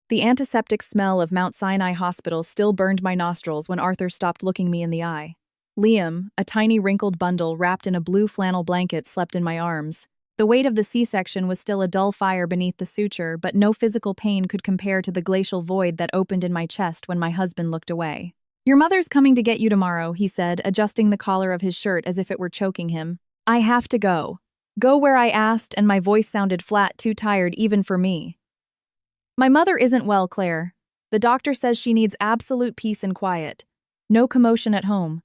The antiseptic smell of Mount Sinai Hospital still burned my nostrils when Arthur stopped looking me in the eye. Liam, a tiny wrinkled bundle wrapped in a blue flannel blanket, slept in my arms. The weight of the C-section was still a dull fire beneath the suture, but no physical pain could compare to the glacial void that opened in my chest when my husband looked away. "Your mother's coming to get you tomorrow," he said, adjusting the collar of his shirt as if it were choking him. "I have to go. Go where I asked," and my voice sounded flat, too tired even for me. "My mother isn't well, Claire. The doctor says she needs absolute peace and quiet. No commotion at home."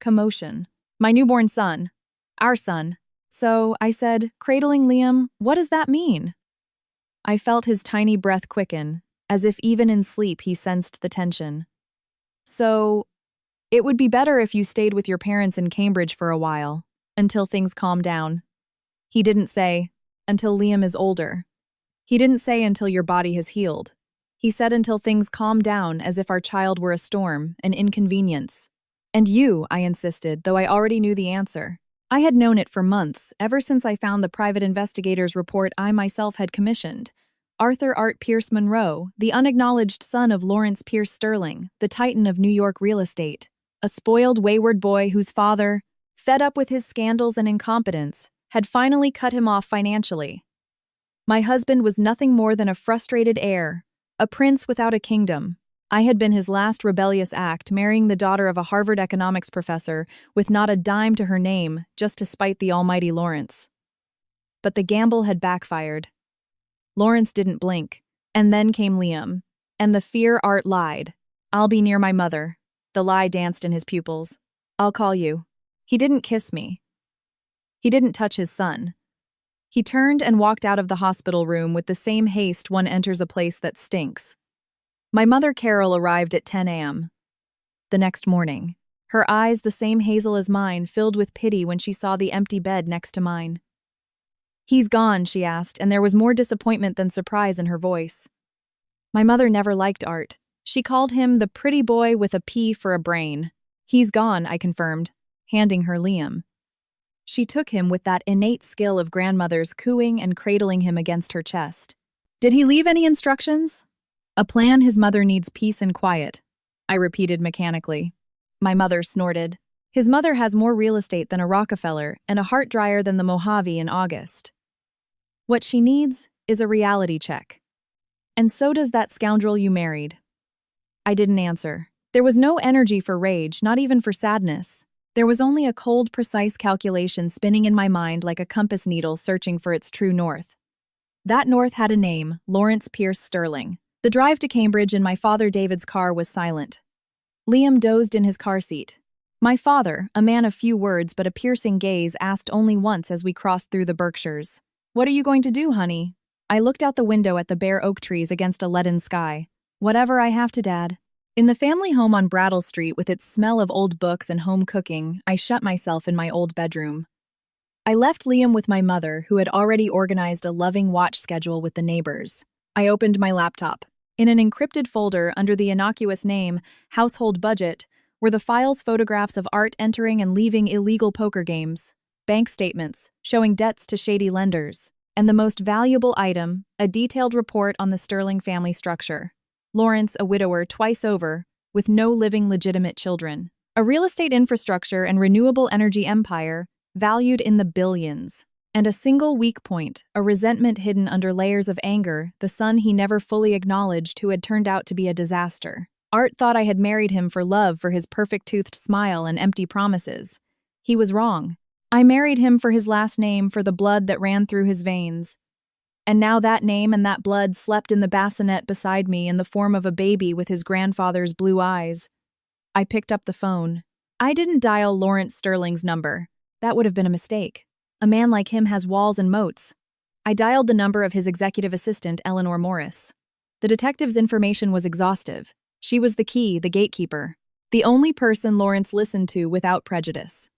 Commotion. My newborn son. Our son. "So," I said, cradling Liam, "what does that mean?" I felt his tiny breath quicken, as if even in sleep he sensed the tension. "So, it would be better if you stayed with your parents in Cambridge for a while, until things calm down." He didn't say, "Until Liam is older." He didn't say, "Until your body has healed." He said, "Until things calm down," as if our child were a storm, an inconvenience. "And you," I insisted, though I already knew the answer. I had known it for months, ever since I found the private investigator's report I myself had commissioned. Arthur Art Pierce Monroe, the unacknowledged son of Lawrence Pierce Sterling, the titan of New York real estate. A spoiled, wayward boy whose father, fed up with his scandals and incompetence, had finally cut him off financially. My husband was nothing more than a frustrated heir, a prince without a kingdom. I had been his last rebellious act, marrying the daughter of a Harvard economics professor with not a dime to her name, just to spite the almighty Lawrence. But the gamble had backfired. Lawrence didn't blink, and then came Liam. And the fear Art lied. "I'll be near my mother." The lie danced in his pupils. "I'll call you." He didn't kiss me. He didn't touch his son. He turned and walked out of the hospital room with the same haste one enters a place that stinks. My mother Carol arrived at 10 a.m. the next morning, her eyes the same hazel as mine, filled with pity when she saw the empty bed next to mine. "He's gone?" she asked, and there was more disappointment than surprise in her voice. My mother never liked Art. She called him the pretty boy with a P for a brain. "He's gone," I confirmed, handing her Liam. She took him with that innate skill of grandmothers, cooing and cradling him against her chest. "Did he leave any instructions?" "A plan his mother needs peace and quiet," I repeated mechanically. My mother snorted. "His mother has more real estate than a Rockefeller and a heart dryer than the Mojave in August. What she needs is a reality check. And so does that scoundrel you married." I didn't answer. There was no energy for rage, not even for sadness. There was only a cold, precise calculation spinning in my mind like a compass needle searching for its true north. That north had a name, Lawrence Pierce Sterling. The drive to Cambridge in my father David's car was silent. Liam dozed in his car seat. My father, a man of few words but a piercing gaze, asked only once as we crossed through the Berkshires, "What are you going to do, honey?" I looked out the window at the bare oak trees against a leaden sky. "Whatever I have to, Dad." In the family home on Brattle Street, with its smell of old books and home cooking, I shut myself in my old bedroom. I left Liam with my mother, who had already organized a loving watch schedule with the neighbors. I opened my laptop. In an encrypted folder under the innocuous name Household Budget were the files, photographs of Art entering and leaving illegal poker games, bank statements showing debts to shady lenders, and the most valuable item, a detailed report on the Sterling family structure. Lawrence, a widower twice over, with no living legitimate children. A real estate infrastructure and renewable energy empire valued in the billions. And a single weak point, a resentment hidden under layers of anger, the son he never fully acknowledged who had turned out to be a disaster. Art thought I had married him for love, for his perfect-toothed smile and empty promises. He was wrong. I married him for his last name, for the blood that ran through his veins. And now that name and that blood slept in the bassinet beside me in the form of a baby with his grandfather's blue eyes. I picked up the phone. I didn't dial Lawrence Sterling's number. That would have been a mistake. A man like him has walls and moats. I dialed the number of his executive assistant, Eleanor Morris. The detective's information was exhaustive. She was the key, the gatekeeper, the only person Lawrence listened to without prejudice.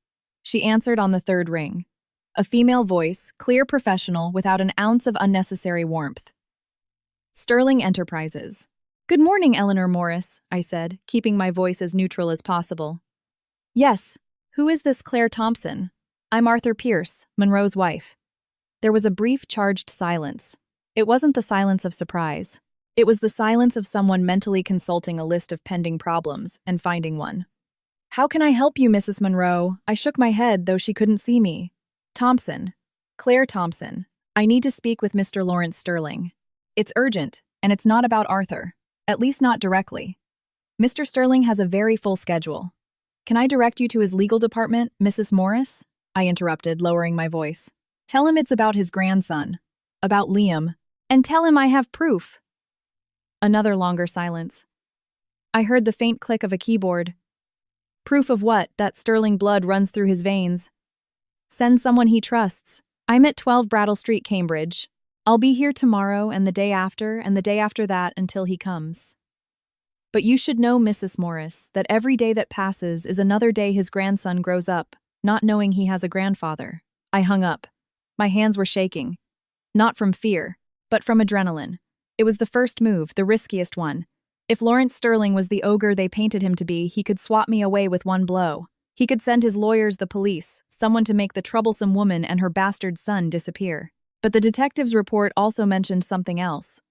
She answered on the third ring. A female voice, clear, professional, without an ounce of unnecessary warmth. "Sterling Enterprises." "Good morning, Eleanor Morris," I said, keeping my voice as neutral as possible. "Yes. Who is this Claire Thompson?" "I'm Arthur Pierce, Monroe's wife." There was a brief, charged silence. It wasn't the silence of surprise. It was the silence of someone mentally consulting a list of pending problems and finding one. "How can I help you, Mrs. Monroe?" I shook my head, though she couldn't see me. "Thompson. Claire Thompson. I need to speak with Mr. Lawrence Sterling. It's urgent, and it's not about Arthur. At least not directly. Mr. Sterling has a very full schedule. Can I direct you to his legal department, Mrs. Morris?" I interrupted, lowering my voice. "Tell him it's about his grandson. About Liam. And tell him I have proof." Another longer silence. I heard the faint click of a keyboard. "Proof of what? That Sterling blood runs through his veins. Send someone he trusts. I'm at 12 Brattle Street, Cambridge. I'll be here tomorrow and the day after and the day after that until he comes. But you should know, Mrs. Morris, that every day that passes is another day his grandson grows up, not knowing he has a grandfather." I hung up. My hands were shaking. Not from fear, but from adrenaline. It was the first move, the riskiest one. If Lawrence Sterling was the ogre they painted him to be, he could swat me away with one blow. He could send his lawyers, the police, someone to make the troublesome woman and her bastard son disappear. But the detective's report also mentioned something else.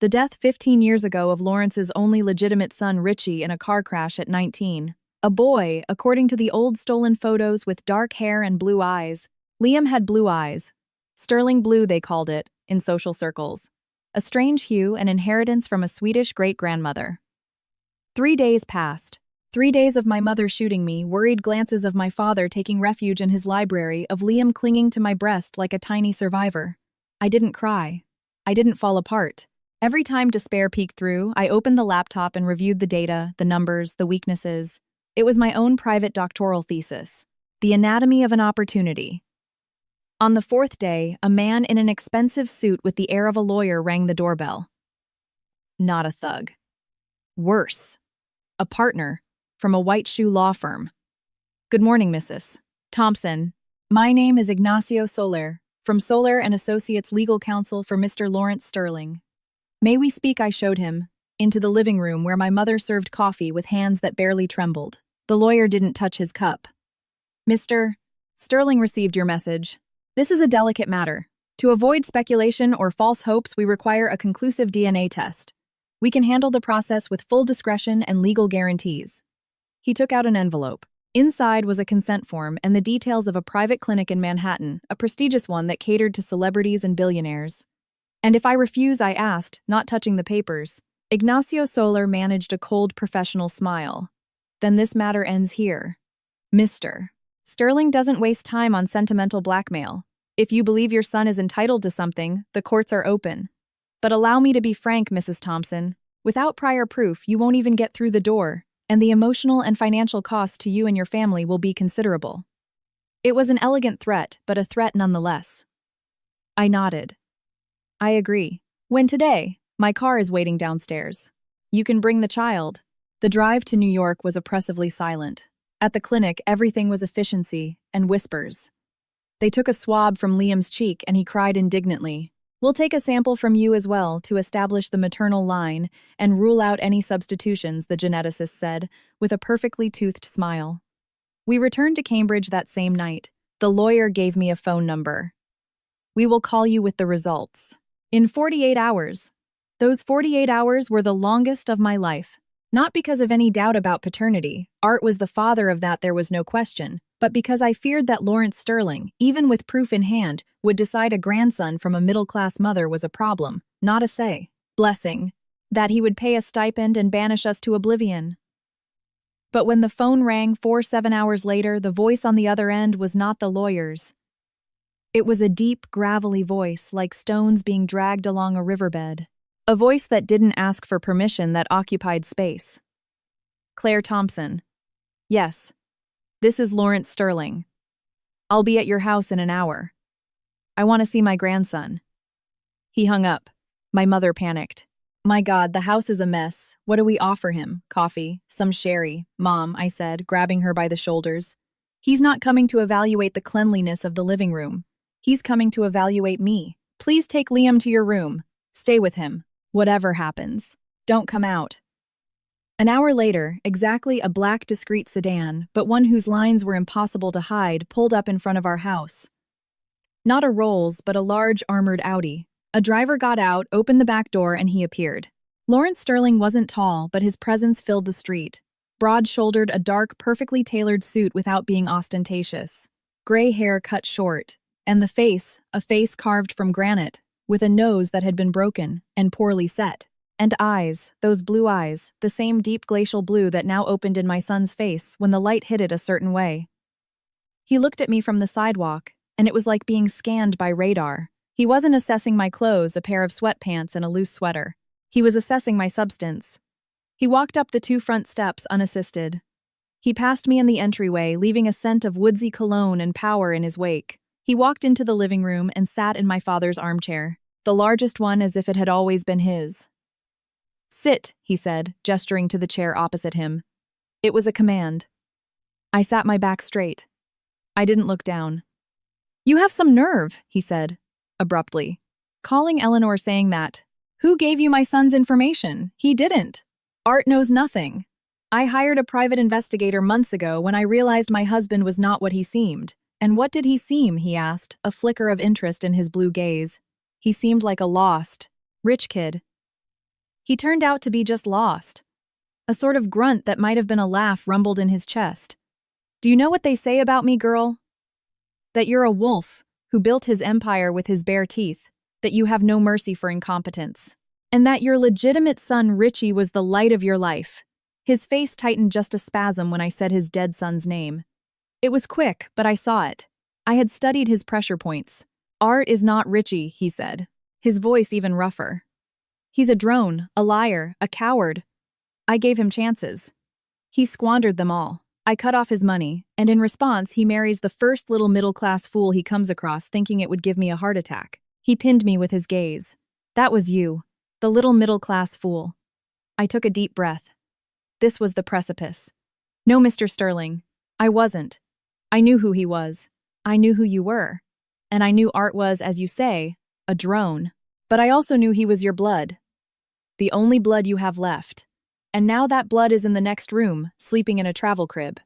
The death 15 years ago of Lawrence's only legitimate son, Richie, in a car crash at 19. A boy, according to the old stolen photos, with dark hair and blue eyes. Liam had blue eyes. Sterling blue, they called it, in social circles. A strange hue, an inheritance from a Swedish great-grandmother. 3 days passed. 3 days of my mother shooting me, worried glances of my father taking refuge in his library, of Liam clinging to my breast like a tiny survivor. I didn't cry. I didn't fall apart. Every time despair peeked through, I opened the laptop and reviewed the data, the numbers, the weaknesses. It was my own private doctoral thesis. The anatomy of an opportunity. On the 4th day, a man in an expensive suit with the air of a lawyer rang the doorbell. Not a thug. Worse. A partner from a white shoe law firm. "Good morning, Mrs. Thompson. My name is Ignacio Soler, from Soler and Associates Legal Counsel for Mr. Lawrence Sterling. May we speak?" I showed him, into the living room where my mother served coffee with hands that barely trembled. The lawyer didn't touch his cup. "Mr. Sterling received your message. This is a delicate matter. To avoid speculation or false hopes, we require a conclusive DNA test. We can handle the process with full discretion and legal guarantees." He took out an envelope. Inside was a consent form and the details of a private clinic in Manhattan, a prestigious one that catered to celebrities and billionaires. "And if I refuse?" I asked, not touching the papers. Ignacio Soler managed a cold professional smile. "Then this matter ends here. Mr. Sterling doesn't waste time on sentimental blackmail. If you believe your son is entitled to something, the courts are open. But allow me to be frank, Mrs. Thompson. Without prior proof, you won't even get through the door, and the emotional and financial cost to you and your family will be considerable." It was an elegant threat, but a threat nonetheless. I nodded. "I agree. When today? My car is waiting downstairs. You can bring the child." The drive to New York was oppressively silent. At the clinic, everything was efficiency and whispers. They took a swab from Liam's cheek and he cried indignantly. "We'll take a sample from you as well to establish the maternal line and rule out any substitutions," the geneticist said, with a perfectly toothed smile. We returned to Cambridge that same night. The lawyer gave me a phone number. "We will call you with the results. In 48 hours. Those 48 hours were the longest of my life. Not because of any doubt about paternity. Art was the father of that, there was no question. But because I feared that Lawrence Sterling, even with proof in hand, would decide a grandson from a middle-class mother was a problem, not a say. Blessing. That he would pay a stipend and banish us to oblivion. But when the phone rang 7 hours later, the voice on the other end was not the lawyer's. It was a deep, gravelly voice, like stones being dragged along a riverbed. A voice that didn't ask for permission, that occupied space. "Claire Thompson. Yes. This is Lawrence Sterling. I'll be at your house in an hour. I want to see my grandson." He hung up. My mother panicked. "My God, the house is a mess. What do we offer him? Coffee? Some sherry?" "Mom," I said, grabbing her by the shoulders. "He's not coming to evaluate the cleanliness of the living room. He's coming to evaluate me. Please take Liam to your room. Stay with him. Whatever happens. Don't come out." An hour later, exactly a black discreet sedan, but one whose lines were impossible to hide, pulled up in front of our house. Not a Rolls, but a large armored Audi. A driver got out, opened the back door, and he appeared. Lawrence Sterling wasn't tall, but his presence filled the street. Broad-shouldered, a dark, perfectly tailored suit without being ostentatious. Gray hair cut short, and the face, a face carved from granite, with a nose that had been broken and poorly set. And eyes, those blue eyes, the same deep glacial blue that now opened in my son's face when the light hit it a certain way. He looked at me from the sidewalk, and it was like being scanned by radar. He wasn't assessing my clothes, a pair of sweatpants and a loose sweater. He was assessing my substance. He walked up the 2 front steps unassisted. He passed me in the entryway, leaving a scent of woodsy cologne and power in his wake. He walked into the living room and sat in my father's armchair, the largest one as if it had always been his. "Sit," he said, gesturing to the chair opposite him. It was a command. I sat my back straight. I didn't look down. "You have some nerve," he said, abruptly. "Calling Eleanor saying that. Who gave you my son's information? He didn't. Art knows nothing. I hired a private investigator months ago when I realized my husband was not what he seemed. And what did he seem?" he asked, a flicker of interest in his blue gaze. "He seemed like a lost, rich kid. He turned out to be just lost." A sort of grunt that might have been a laugh rumbled in his chest. "Do you know what they say about me, girl? That you're a wolf who built his empire with his bare teeth, that you have no mercy for incompetence, and that your legitimate son Richie was the light of your life." His face tightened just a spasm when I said his dead son's name. It was quick, but I saw it. I had studied his pressure points. "Art is not Richie," he said, his voice even rougher. "He's a drone, a liar, a coward. I gave him chances. He squandered them all. I cut off his money, and in response he marries the first little middle-class fool he comes across thinking it would give me a heart attack. He pinned me with his gaze. That was you, the little middle-class fool." I took a deep breath. This was the precipice. "No, Mr. Sterling, I wasn't. I knew who he was. I knew who you were. And I knew Art was, as you say, a drone. But I also knew he was your blood. The only blood you have left. And now that blood is in the next room, sleeping in a travel crib.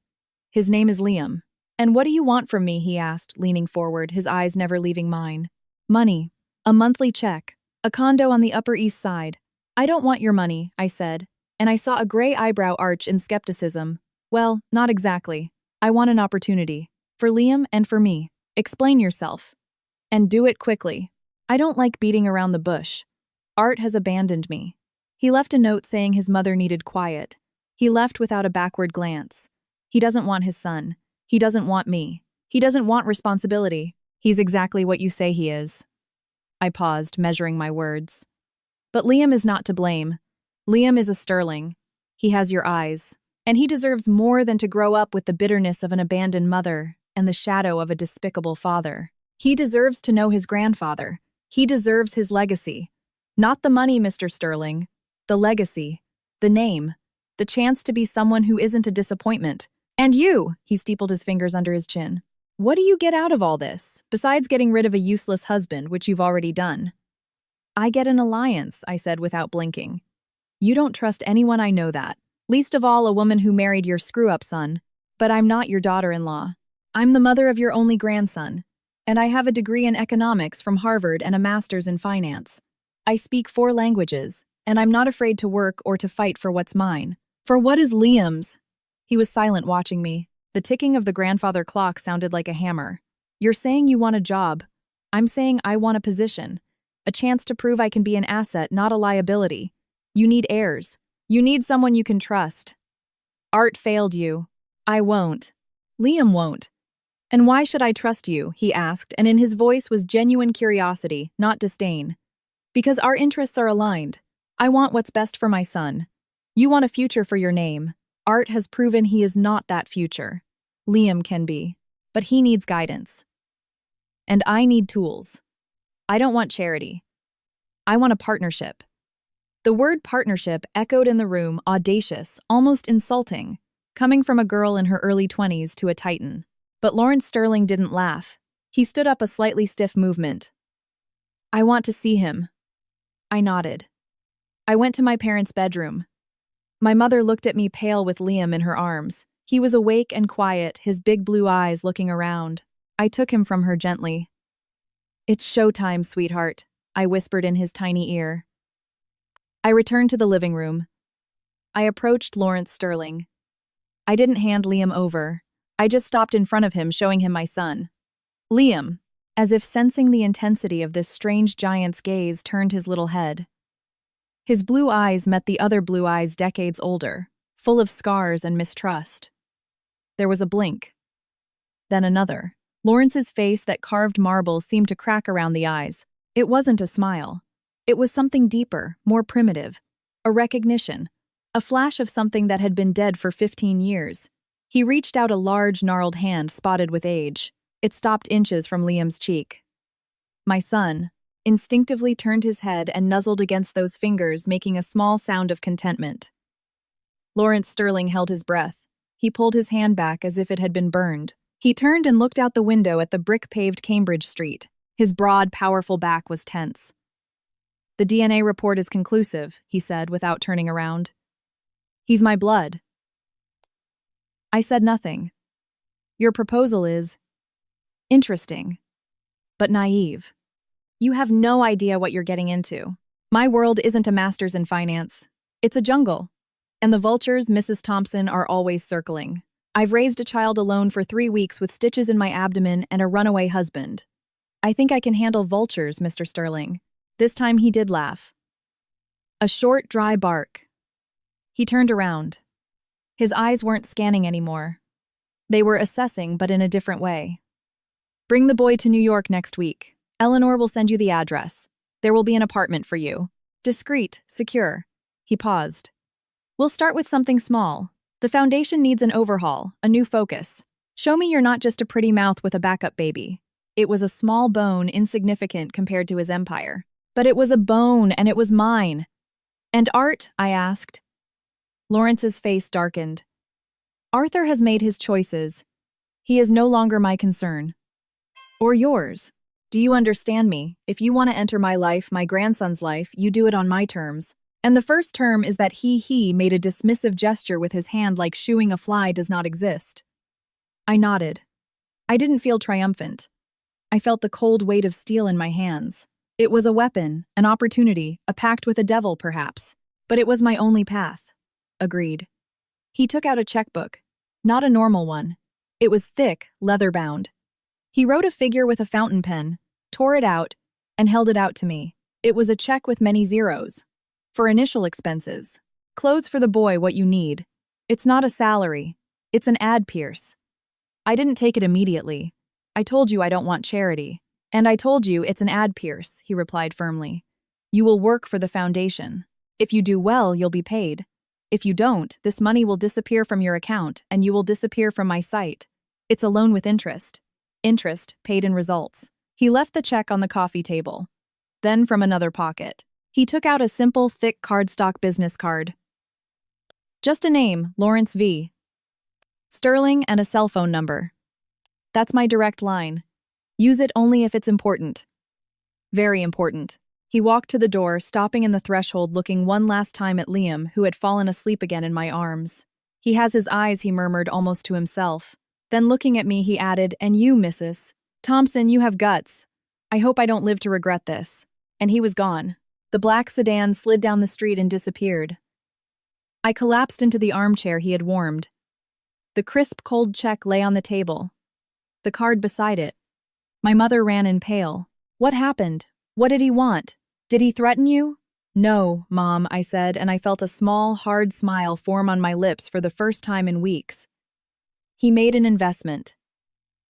His name is Liam. And what do you want from me?" he asked, leaning forward, his eyes never leaving mine. "Money. A monthly check. A condo on the Upper East Side." "I don't want your money," I said, and I saw a gray eyebrow arch in skepticism. "Well, not exactly. I want an opportunity. For Liam and for me. Explain yourself. And do it quickly. I don't like beating around the bush. Art has abandoned me." He left a note saying his mother needed quiet. He left without a backward glance. He doesn't want his son. He doesn't want me. He doesn't want responsibility. He's exactly what you say he is. I paused, measuring my words. But Liam is not to blame. Liam is a Sterling. He has your eyes. And he deserves more than to grow up with the bitterness of an abandoned mother and the shadow of a despicable father. He deserves to know his grandfather. He deserves his legacy. Not the money, Mr. Sterling. The legacy. The name. The chance to be someone who isn't a disappointment. And you, he steepled his fingers under his chin. What do you get out of all this, besides getting rid of a useless husband, which you've already done? I get an alliance, I said without blinking. You don't trust anyone, I know that. Least of all a woman who married your screw-up son. But I'm not your daughter-in-law. I'm the mother of your only grandson. And I have a degree in economics from Harvard and a master's in finance. I speak 4 languages, and I'm not afraid to work or to fight for what's mine. For what is Liam's? He was silent, watching me. The ticking of the grandfather clock sounded like a hammer. You're saying you want a job. I'm saying I want a position. A chance to prove I can be an asset, not a liability. You need heirs. You need someone you can trust. Art failed you. I won't. Liam won't. And why should I trust you? He asked, and in his voice was genuine curiosity, not disdain. Because our interests are aligned. I want what's best for my son. You want a future for your name. Art has proven he is not that future. Liam can be. But he needs guidance. And I need tools. I don't want charity. I want a partnership. The word partnership echoed in the room, audacious, almost insulting, coming from a girl in her early 20s to a titan. But Lawrence Sterling didn't laugh. He stood up, a slightly stiff movement. I want to see him. I nodded. I went to my parents' bedroom. My mother looked at me, pale, with Liam in her arms. He was awake and quiet, his big blue eyes looking around. I took him from her gently. It's showtime, sweetheart, I whispered in his tiny ear. I returned to the living room. I approached Lawrence Sterling. I didn't hand Liam over. I just stopped in front of him, showing him my son. Liam, as if sensing the intensity of this strange giant's gaze, turned his little head. His blue eyes met the other blue eyes decades older, full of scars and mistrust. There was a blink. Then another. Lawrence's face, that carved marble, seemed to crack around the eyes. It wasn't a smile. It was something deeper, more primitive. A recognition. A flash of something that had been dead for 15 years. He reached out a large, gnarled hand spotted with age. It stopped inches from Liam's cheek. My son instinctively turned his head and nuzzled against those fingers, making a small sound of contentment. Lawrence Sterling held his breath. He pulled his hand back as if it had been burned. He turned and looked out the window at the brick-paved Cambridge Street. His broad, powerful back was tense. "The DNA report is conclusive," he said without turning around. "He's my blood." I said nothing. "Your proposal is interesting, but naive. You have no idea what you're getting into. My world isn't a master's in finance. It's a jungle. And the vultures, Mrs. Thompson, are always circling. I've raised a child alone for 3 weeks with stitches in my abdomen and a runaway husband. I think I can handle vultures, Mr. Sterling." This time he did laugh. A short, dry bark. He turned around. His eyes weren't scanning anymore. They were assessing, but in a different way. "Bring the boy to New York next week. Eleanor will send you the address. There will be an apartment for you. Discreet, secure." He paused. "We'll start with something small. The foundation needs an overhaul, a new focus. Show me you're not just a pretty mouth with a backup baby." It was a small bone, insignificant compared to his empire. But it was a bone, and it was mine. "And Art?" I asked. Lawrence's face darkened. "Arthur has made his choices. He is no longer my concern. Or yours. Do you understand me? If you want to enter my life, my grandson's life, you do it on my terms. And the first term is that he made a dismissive gesture with his hand like shooing a fly does not exist." I nodded. I didn't feel triumphant. I felt the cold weight of steel in my hands. It was a weapon, an opportunity, a pact with a devil, perhaps. But it was my only path. Agreed. He took out a checkbook. Not a normal one. It was thick, leather-bound. He wrote a figure with a fountain pen, tore it out, and held it out to me. It was a check with many zeros. For initial expenses. Clothes for the boy, what you need. It's not a salary. It's an ad pierce. I didn't take it immediately. I told you I don't want charity. "And I told you it's an ad pierce," he replied firmly. "You will work for the foundation. If you do well, you'll be paid. If you don't, this money will disappear from your account, and you will disappear from my site. It's a loan with interest. Interest paid in results." He left the check on the coffee table. Then from another pocket, he took out a simple, thick cardstock business card. Just a name, Lawrence V. Sterling, and a cell phone number. "That's my direct line. Use it only if it's important." Very important. He walked to the door, stopping in the threshold, looking one last time at Liam, who had fallen asleep again in my arms. "He has his eyes," he murmured almost to himself. Then looking at me, he added, "And you, Mrs. Thompson, you have guts. I hope I don't live to regret this." And he was gone. The black sedan slid down the street and disappeared. I collapsed into the armchair he had warmed. The crisp, cold check lay on the table. The card beside it. My mother ran in pale. "What happened? What did he want? Did he threaten you?" "No, Mom," I said, and I felt a small, hard smile form on my lips for the first time in weeks. "He made an investment."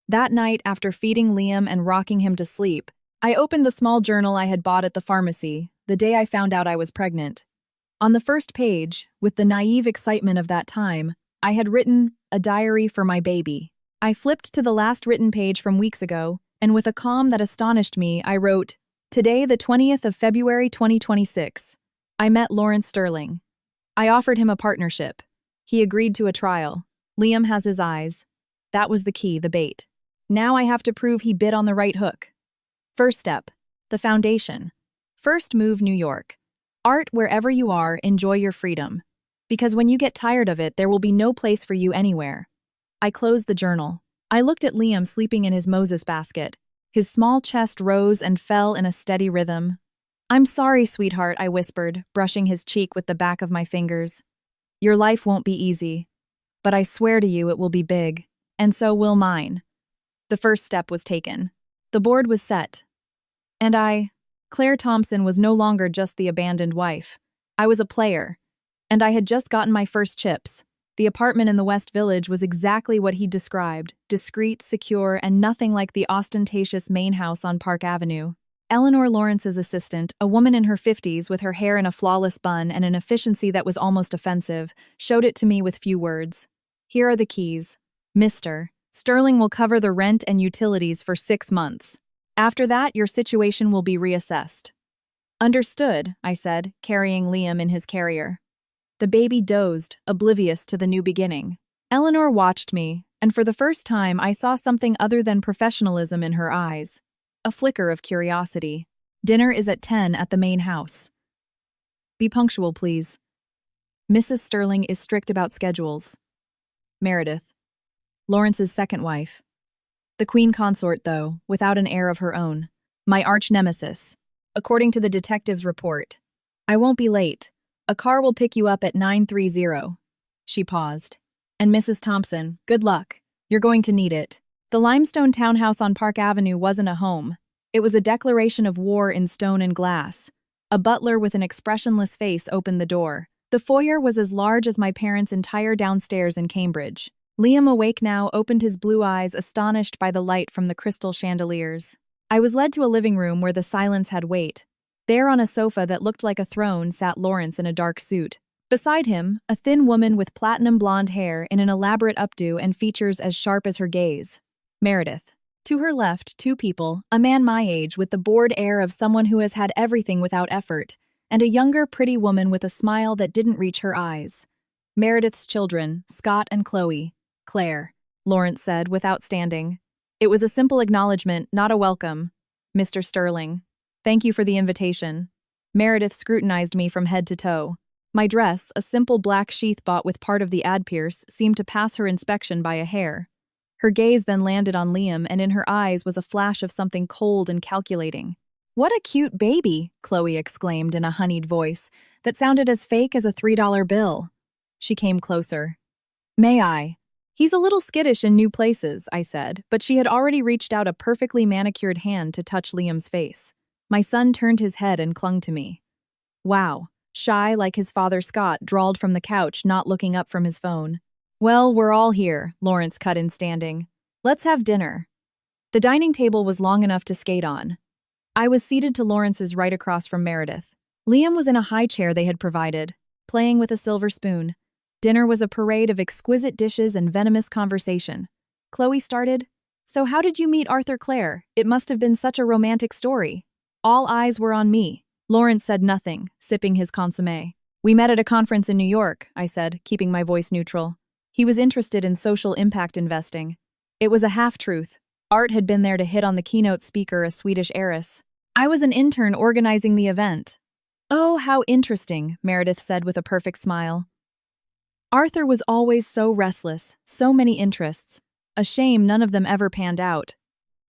That night, after feeding Liam and rocking him to sleep, I opened the small journal I had bought at the pharmacy the day I found out I was pregnant. On the first page, with the naive excitement of that time, I had written, "A diary for my baby." I flipped to the last written page from weeks ago, and with a calm that astonished me, I wrote, "Today, the 20th of February 2026, I met Lawrence Sterling. I offered him a partnership. He agreed to a trial. Liam has his eyes. That was the key, the bait. Now I have to prove he bit on the right hook. First step, the foundation. First move, New York. Art, wherever you are, enjoy your freedom. Because when you get tired of it, there will be no place for you anywhere." I closed the journal. I looked at Liam sleeping in his Moses basket. His small chest rose and fell in a steady rhythm. I'm sorry, sweetheart, I whispered, brushing his cheek with the back of my fingers. Your life won't be easy, but I swear to you it will be big, and so will mine. The first step was taken. The board was set. And Claire Thompson, was no longer just the abandoned wife. I was a player, and I had just gotten my first chips. The apartment in the West Village was exactly what he described, discreet, secure, and nothing like the ostentatious main house on Park Avenue. Eleanor Lawrence's assistant, a woman in her 50s with her hair in a flawless bun and an efficiency that was almost offensive, showed it to me with few words. Here are the keys. Mr. Sterling will cover the rent and utilities for 6 months. After that, your situation will be reassessed. Understood, I said, carrying Liam in his carrier. The baby dozed, oblivious to the new beginning. Eleanor watched me, and for the first time I saw something other than professionalism in her eyes. A flicker of curiosity. Dinner is at 10 at the main house. Be punctual, please. Mrs. Sterling is strict about schedules. Meredith. Lawrence's second wife. The queen consort, though, without an heir of her own. My arch-nemesis. According to the detective's report. I won't be late. A car will pick you up at 9:30. She paused. And Mrs. Thompson, good luck. You're going to need it. The limestone townhouse on Park Avenue wasn't a home. It was a declaration of war in stone and glass. A butler with an expressionless face opened the door. The foyer was as large as my parents' entire downstairs in Cambridge. Liam, awake now, opened his blue eyes, astonished by the light from the crystal chandeliers. I was led to a living room where the silence had weight. There on a sofa that looked like a throne sat Lawrence in a dark suit. Beside him, a thin woman with platinum blonde hair in an elaborate updo and features as sharp as her gaze. Meredith. To her left, 2 people, a man my age with the bored air of someone who has had everything without effort, and a younger, pretty woman with a smile that didn't reach her eyes. Meredith's children, Scott and Chloe. Claire, Lawrence said, without standing. It was a simple acknowledgement, not a welcome. Mr. Sterling. Thank you for the invitation. Meredith scrutinized me from head to toe. My dress, a simple black sheath bought with part of the ad pierce, seemed to pass her inspection by a hair. Her gaze then landed on Liam, and in her eyes was a flash of something cold and calculating. What a cute baby, Chloe exclaimed in a honeyed voice that sounded as fake as a $3 bill. She came closer. May I? He's a little skittish in new places, I said, but she had already reached out a perfectly manicured hand to touch Liam's face. My son turned his head and clung to me. Wow. Shy like his father Scott drawled from the couch, not looking up from his phone. Well, we're all here, Lawrence cut in, standing. Let's have dinner. The dining table was long enough to skate on. I was seated to Lawrence's right across from Meredith. Liam was in a high chair they had provided, playing with a silver spoon. Dinner was a parade of exquisite dishes and venomous conversation. Chloe started, So how did you meet Arthur Clare? It must have been such a romantic story. All eyes were on me. Lawrence said nothing, sipping his consommé. We met at a conference in New York, I said, keeping my voice neutral. He was interested in social impact investing. It was a half-truth. Art had been there to hit on the keynote speaker, a Swedish heiress. I was an intern organizing the event. Oh, how interesting, Meredith said with a perfect smile. Arthur was always so restless, so many interests. A shame none of them ever panned out.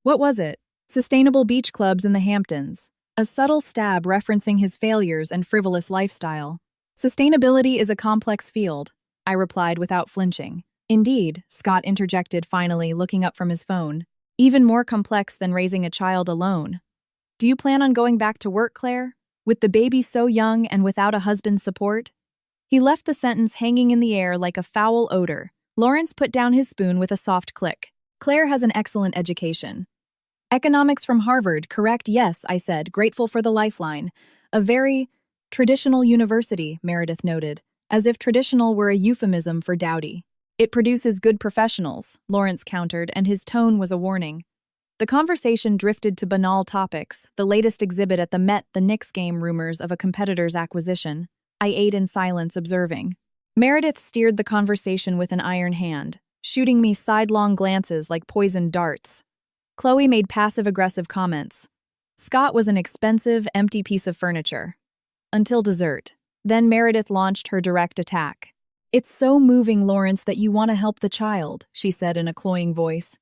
What was it? Sustainable beach clubs in the Hamptons. A subtle stab referencing his failures and frivolous lifestyle. Sustainability is a complex field, I replied without flinching. Indeed, Scott interjected finally, looking up from his phone. Even more complex than raising a child alone. Do you plan on going back to work, Claire? With the baby so young and without a husband's support? He left the sentence hanging in the air like a foul odor. Lawrence put down his spoon with a soft click. Claire has an excellent education. Economics from Harvard, correct? Yes, I said, grateful for the lifeline. A very traditional university, Meredith noted, as if traditional were a euphemism for dowdy. It produces good professionals, Lawrence countered, and his tone was a warning. The conversation drifted to banal topics, the latest exhibit at the Met, the Knicks game, rumors of a competitor's acquisition. I ate in silence, observing. Meredith steered the conversation with an iron hand, shooting me sidelong glances like poisoned darts. Chloe made passive-aggressive comments. Scott was an expensive, empty piece of furniture. Until dessert. Then Meredith launched her direct attack. It's so moving, Lawrence, that you want to help the child, she said in a cloying voice.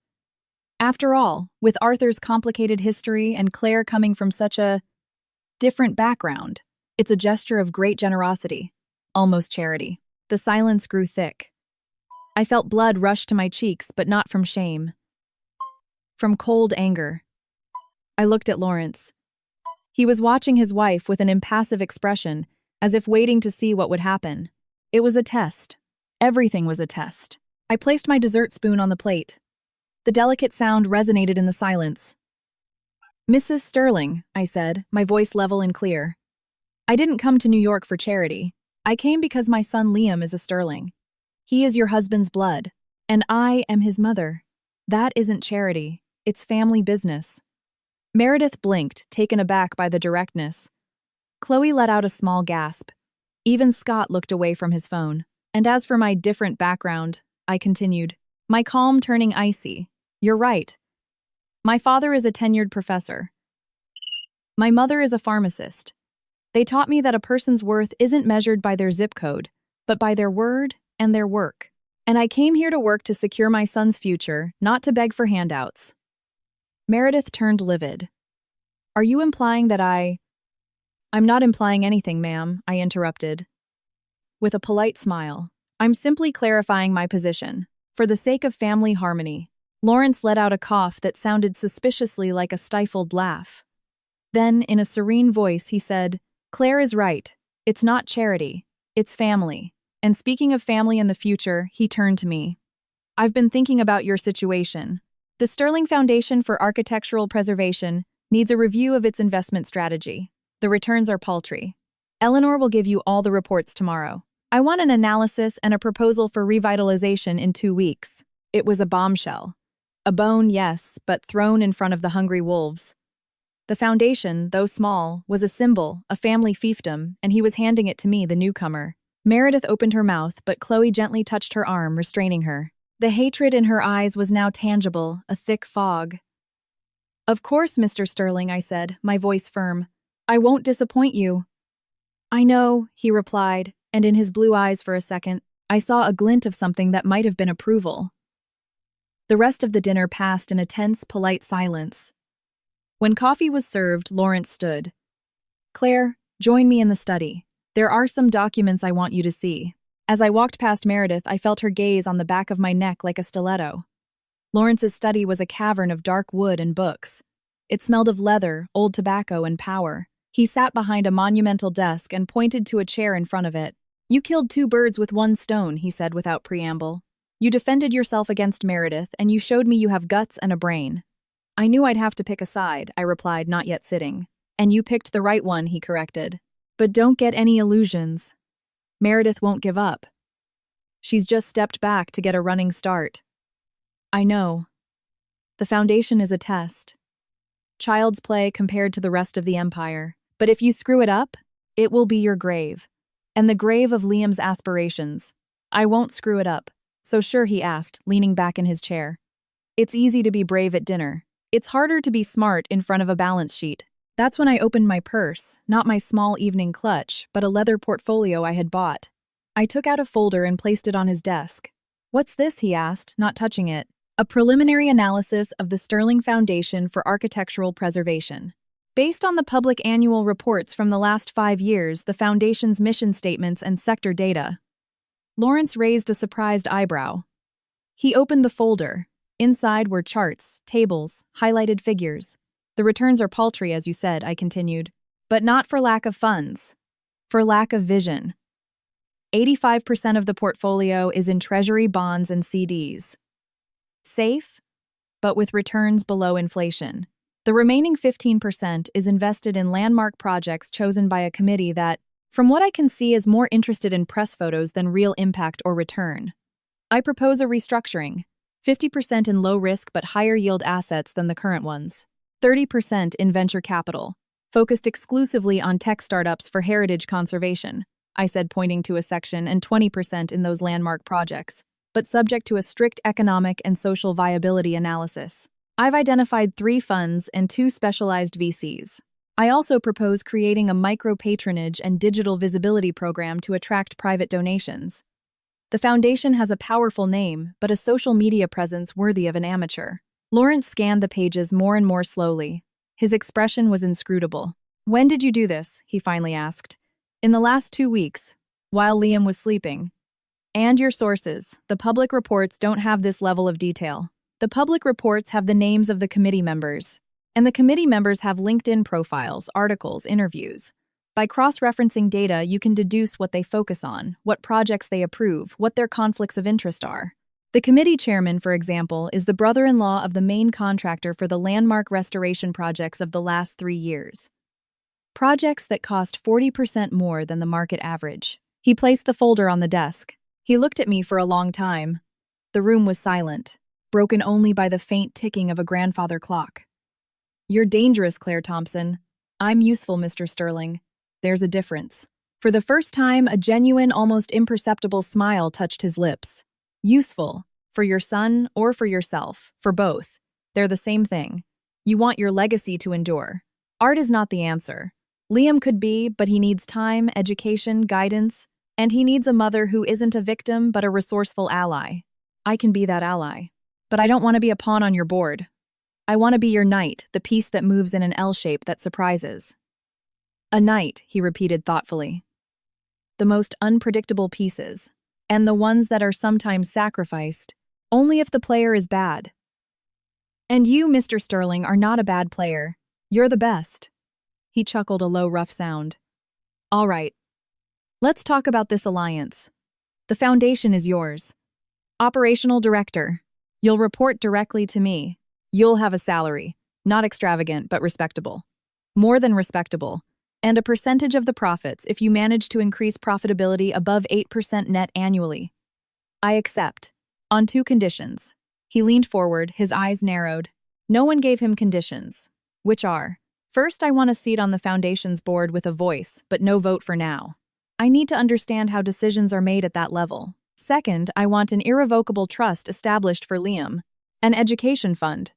After all, with Arthur's complicated history and Claire coming from such a different background. It's a gesture of great generosity, almost charity. The silence grew thick. I felt blood rush to my cheeks, but not from shame. From cold anger. I looked at Lawrence. He was watching his wife with an impassive expression, as if waiting to see what would happen. It was a test. Everything was a test. I placed my dessert spoon on the plate. The delicate sound resonated in the silence. "Mrs. Sterling," I said, my voice level and clear. "I didn't come to New York for charity. I came because my son Liam is a Sterling. He is your husband's blood, and I am his mother. That isn't charity. It's family business." Meredith blinked, taken aback by the directness. Chloe let out a small gasp. Even Scott looked away from his phone. And as for my different background, I continued, my calm turning icy. "You're right. My father is a tenured professor. My mother is a pharmacist. They taught me that a person's worth isn't measured by their zip code, but by their word and their work. And I came here to work to secure my son's future, not to beg for handouts." Meredith turned livid. "Are you implying that I'm not implying anything, ma'am," I interrupted. With a polite smile, "I'm simply clarifying my position, for the sake of family harmony." Lawrence let out a cough that sounded suspiciously like a stifled laugh. Then, in a serene voice, he said, "Claire is right. It's not charity. It's family." And speaking of family in the future, he turned to me. "I've been thinking about your situation. The Sterling Foundation for Architectural Preservation needs a review of its investment strategy. The returns are paltry. Eleanor will give you all the reports tomorrow. I want an analysis and a proposal for revitalization in 2 weeks." It was a bombshell. A bone, yes, but thrown in front of the hungry wolves. The foundation, though small, was a symbol, a family fiefdom, and he was handing it to me, the newcomer. Meredith opened her mouth, but Chloe gently touched her arm, restraining her. The hatred in her eyes was now tangible, a thick fog. "Of course, Mr. Sterling," I said, my voice firm. "I won't disappoint you." "I know," he replied, and in his blue eyes for a second, I saw a glint of something that might have been approval. The rest of the dinner passed in a tense, polite silence. When coffee was served, Lawrence stood. "Claire, join me in the study. There are some documents I want you to see." As I walked past Meredith, I felt her gaze on the back of my neck like a stiletto. Lawrence's study was a cavern of dark wood and books. It smelled of leather, old tobacco, and power. He sat behind a monumental desk and pointed to a chair in front of it. "You killed 2 birds with 1 stone," he said without preamble. "You defended yourself against Meredith, and you showed me you have guts and a brain." "I knew I'd have to pick a side," I replied, not yet sitting. "And you picked the right one," he corrected. "But don't get any illusions. Meredith won't give up. She's just stepped back to get a running start." "I know. The foundation is a test. Child's play compared to the rest of the empire. But if you screw it up, it will be your grave. And the grave of Liam's aspirations. I won't screw it up." "So sure?" he asked, leaning back in his chair. "It's easy to be brave at dinner. It's harder to be smart in front of a balance sheet." That's when I opened my purse, not my small evening clutch, but a leather portfolio I had bought. I took out a folder and placed it on his desk. "What's this?" he asked, not touching it. "A preliminary analysis of the Sterling Foundation for Architectural Preservation. Based on the public annual reports from the last 5 years, the Foundation's mission statements and sector data." Lawrence raised a surprised eyebrow. He opened the folder. Inside were charts, tables, highlighted figures. "The returns are paltry, as you said," I continued. "But not for lack of funds. For lack of vision. 85% of the portfolio is in Treasury bonds and CDs. Safe, but with returns below inflation. The remaining 15% is invested in landmark projects chosen by a committee that, from what I can see, is more interested in press photos than real impact or return. I propose a restructuring, 50% in low-risk but higher-yield assets than the current ones, 30% in venture capital, focused exclusively on tech startups for heritage conservation," I said, pointing to a section, "and 20% in those landmark projects, but subject to a strict economic and social viability analysis. I've identified 3 funds and 2 specialized VCs. I also propose creating a micro-patronage and digital visibility program to attract private donations. The foundation has a powerful name, but a social media presence worthy of an amateur." Lawrence scanned the pages more and more slowly. His expression was inscrutable. When did you do this? He finally asked. In the last 2 weeks, while Liam was sleeping. And your sources. The public reports don't have this level of detail. The public reports have the names of the committee members. And the committee members have LinkedIn profiles, articles, interviews. By cross-referencing data, you can deduce what they focus on, what projects they approve, what their conflicts of interest are. The committee chairman, for example, is the brother-in-law of the main contractor for the landmark restoration projects of the last 3 years. Projects that cost 40% more than the market average. He placed the folder on the desk. He looked at me for a long time. The room was silent, broken only by the faint ticking of a grandfather clock. You're dangerous, Claire Thompson. I'm useful, Mr. Sterling. There's a difference. For the first time, a genuine, almost imperceptible smile touched his lips. Useful. For your son or for yourself. For both. They're the same thing. You want your legacy to endure. Art is not the answer. Liam could be, but he needs time, education, guidance, and he needs a mother who isn't a victim but a resourceful ally. I can be that ally. But I don't want to be a pawn on your board. I want to be your knight, the piece that moves in an L shape that surprises. A knight, he repeated thoughtfully. The most unpredictable pieces, and the ones that are sometimes sacrificed, only if the player is bad. And you, Mr. Sterling, are not a bad player. You're the best. He chuckled a low, rough sound. All right. Let's talk about this alliance. The foundation is yours. Operational director. You'll report directly to me. You'll have a salary, not extravagant, but respectable. More than respectable. And a percentage of the profits if you manage to increase profitability above 8% net annually. I accept. On 2 conditions. He leaned forward, his eyes narrowed. No one gave him conditions. Which are: first, I want a seat on the foundation's board with a voice, but no vote for now. I need to understand how decisions are made at that level. Second, I want an irrevocable trust established for Liam. An education fund.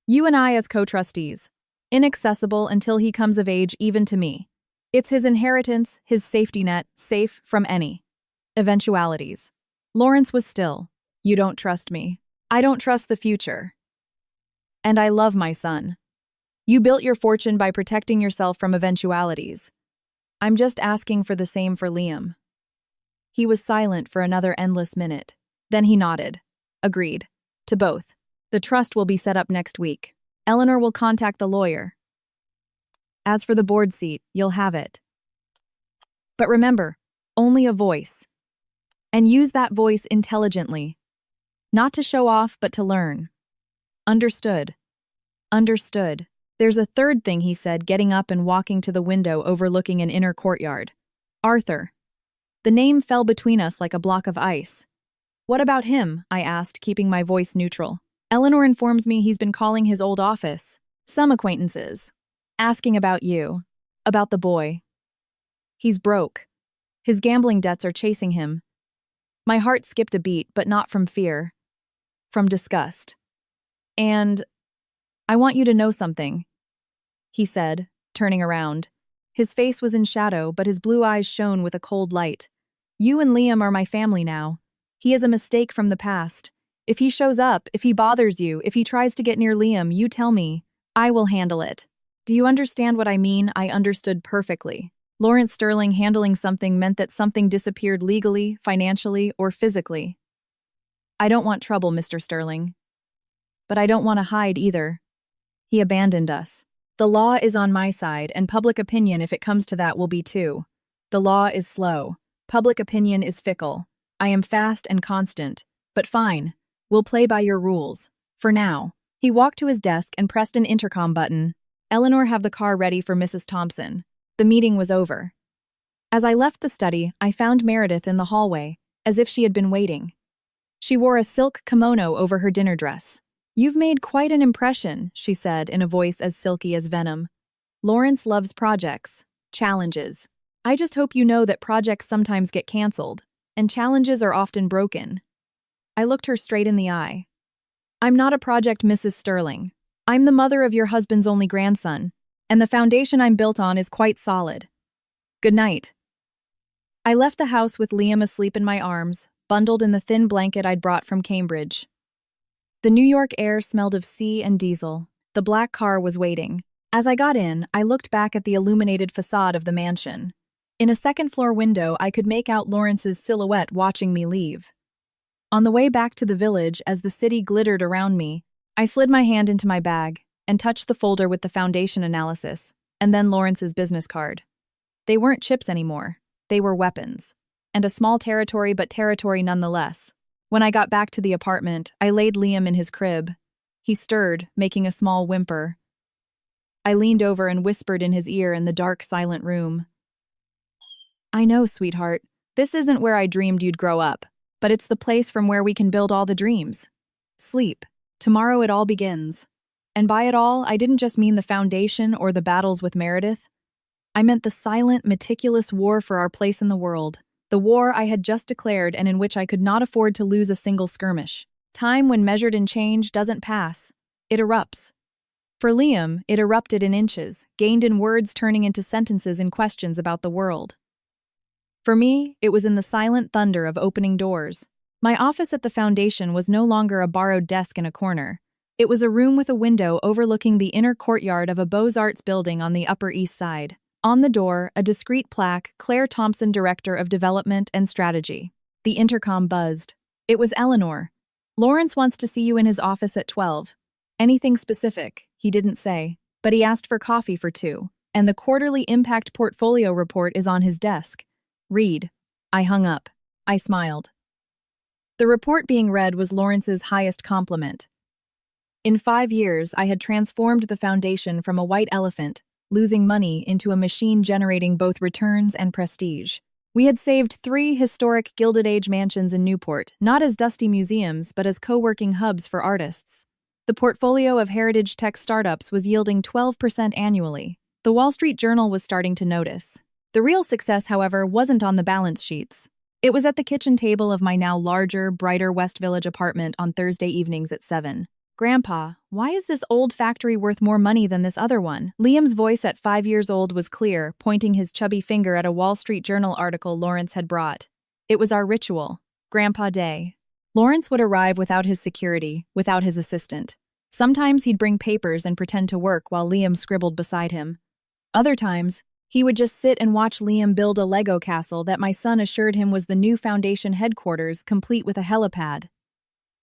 You and I as co-trustees. Inaccessible until he comes of age, even to me. It's his inheritance, his safety net, safe from any eventualities. Lawrence was still. You don't trust me. I don't trust the future. And I love my son. You built your fortune by protecting yourself from eventualities. I'm just asking for the same for Liam. He was silent for another endless minute. Then he nodded. Agreed. To both. The trust will be set up next week. Eleanor will contact the lawyer. As for the board seat, you'll have it. But remember, only a voice. And use that voice intelligently. Not to show off, but to learn. Understood. Understood. There's a third thing, he said, getting up and walking to the window overlooking an inner courtyard. Arthur. The name fell between us like a block of ice. What about him? I asked, keeping my voice neutral. Eleanor informs me he's been calling his old office. Some acquaintances. Asking about you. About the boy. He's broke. His gambling debts are chasing him. My heart skipped a beat, but not from fear. From disgust. And I want you to know something, he said, turning around. His face was in shadow, but his blue eyes shone with a cold light. You and Liam are my family now. He is a mistake from the past. If he shows up, if he bothers you, if he tries to get near Liam, you tell me. I will handle it. Do you understand what I mean? I understood perfectly. Lawrence Sterling handling something meant that something disappeared legally, financially, or physically. I don't want trouble, Mr. Sterling. But I don't want to hide either. He abandoned us. The law is on my side, and public opinion, if it comes to that, will be too. The law is slow. Public opinion is fickle. I am fast and constant. But fine. We'll play by your rules. For now. He walked to his desk and pressed an intercom button. Eleanor, have the car ready for Mrs. Thompson. The meeting was over. As I left the study, I found Meredith in the hallway, as if she had been waiting. She wore a silk kimono over her dinner dress. You've made quite an impression, she said in a voice as silky as venom. Lawrence loves projects, challenges. I just hope you know that projects sometimes get canceled, and challenges are often broken. I looked her straight in the eye. I'm not a project, Mrs. Sterling. I'm the mother of your husband's only grandson, and the foundation I'm built on is quite solid. Good night. I left the house with Liam asleep in my arms, bundled in the thin blanket I'd brought from Cambridge. The New York air smelled of sea and diesel. The black car was waiting. As I got in, I looked back at the illuminated facade of the mansion. In a second-floor window, I could make out Lawrence's silhouette watching me leave. On the way back to the village, as the city glittered around me, I slid my hand into my bag and touched the folder with the foundation analysis, and then Lawrence's business card. They weren't chips anymore. They were weapons. And a small territory, but territory nonetheless. When I got back to the apartment, I laid Liam in his crib. He stirred, making a small whimper. I leaned over and whispered in his ear in the dark, silent room. "I know, sweetheart. This isn't where I dreamed you'd grow up, but it's the place from where we can build all the dreams. Sleep. Tomorrow it all begins." And by it all, I didn't just mean the foundation or the battles with Meredith. I meant the silent, meticulous war for our place in the world. The war I had just declared and in which I could not afford to lose a single skirmish. Time, when measured in change, doesn't pass. It erupts. For Liam, it erupted in inches, gained in words turning into sentences and questions about the world. For me, it was in the silent thunder of opening doors. My office at the foundation was no longer a borrowed desk in a corner. It was a room with a window overlooking the inner courtyard of a Beaux-Arts building on the Upper East Side. On the door, a discreet plaque, Claire Thompson, Director of Development and Strategy. The intercom buzzed. It was Eleanor. "Lawrence wants to see you in his office at 12. Anything specific?" He didn't say, but he asked for coffee for 2, and the quarterly impact portfolio report is on his desk. "Read." I hung up. I smiled. The report being read was Lawrence's highest compliment. In 5 years, I had transformed the foundation from a white elephant, losing money, into a machine generating both returns and prestige. We had saved 3 historic Gilded Age mansions in Newport, not as dusty museums, but as co-working hubs for artists. The portfolio of heritage tech startups was yielding 12% annually. The Wall Street Journal was starting to notice. The real success, however, wasn't on the balance sheets. It was at the kitchen table of my now larger, brighter West Village apartment on Thursday evenings at 7. "Grandpa, why is this old factory worth more money than this other one?" Liam's voice at 5 years old was clear, pointing his chubby finger at a Wall Street Journal article Lawrence had brought. It was our ritual. Grandpa Day. Lawrence would arrive without his security, without his assistant. Sometimes he'd bring papers and pretend to work while Liam scribbled beside him. Other times, he would just sit and watch Liam build a Lego castle that my son assured him was the new foundation headquarters, complete with a helipad.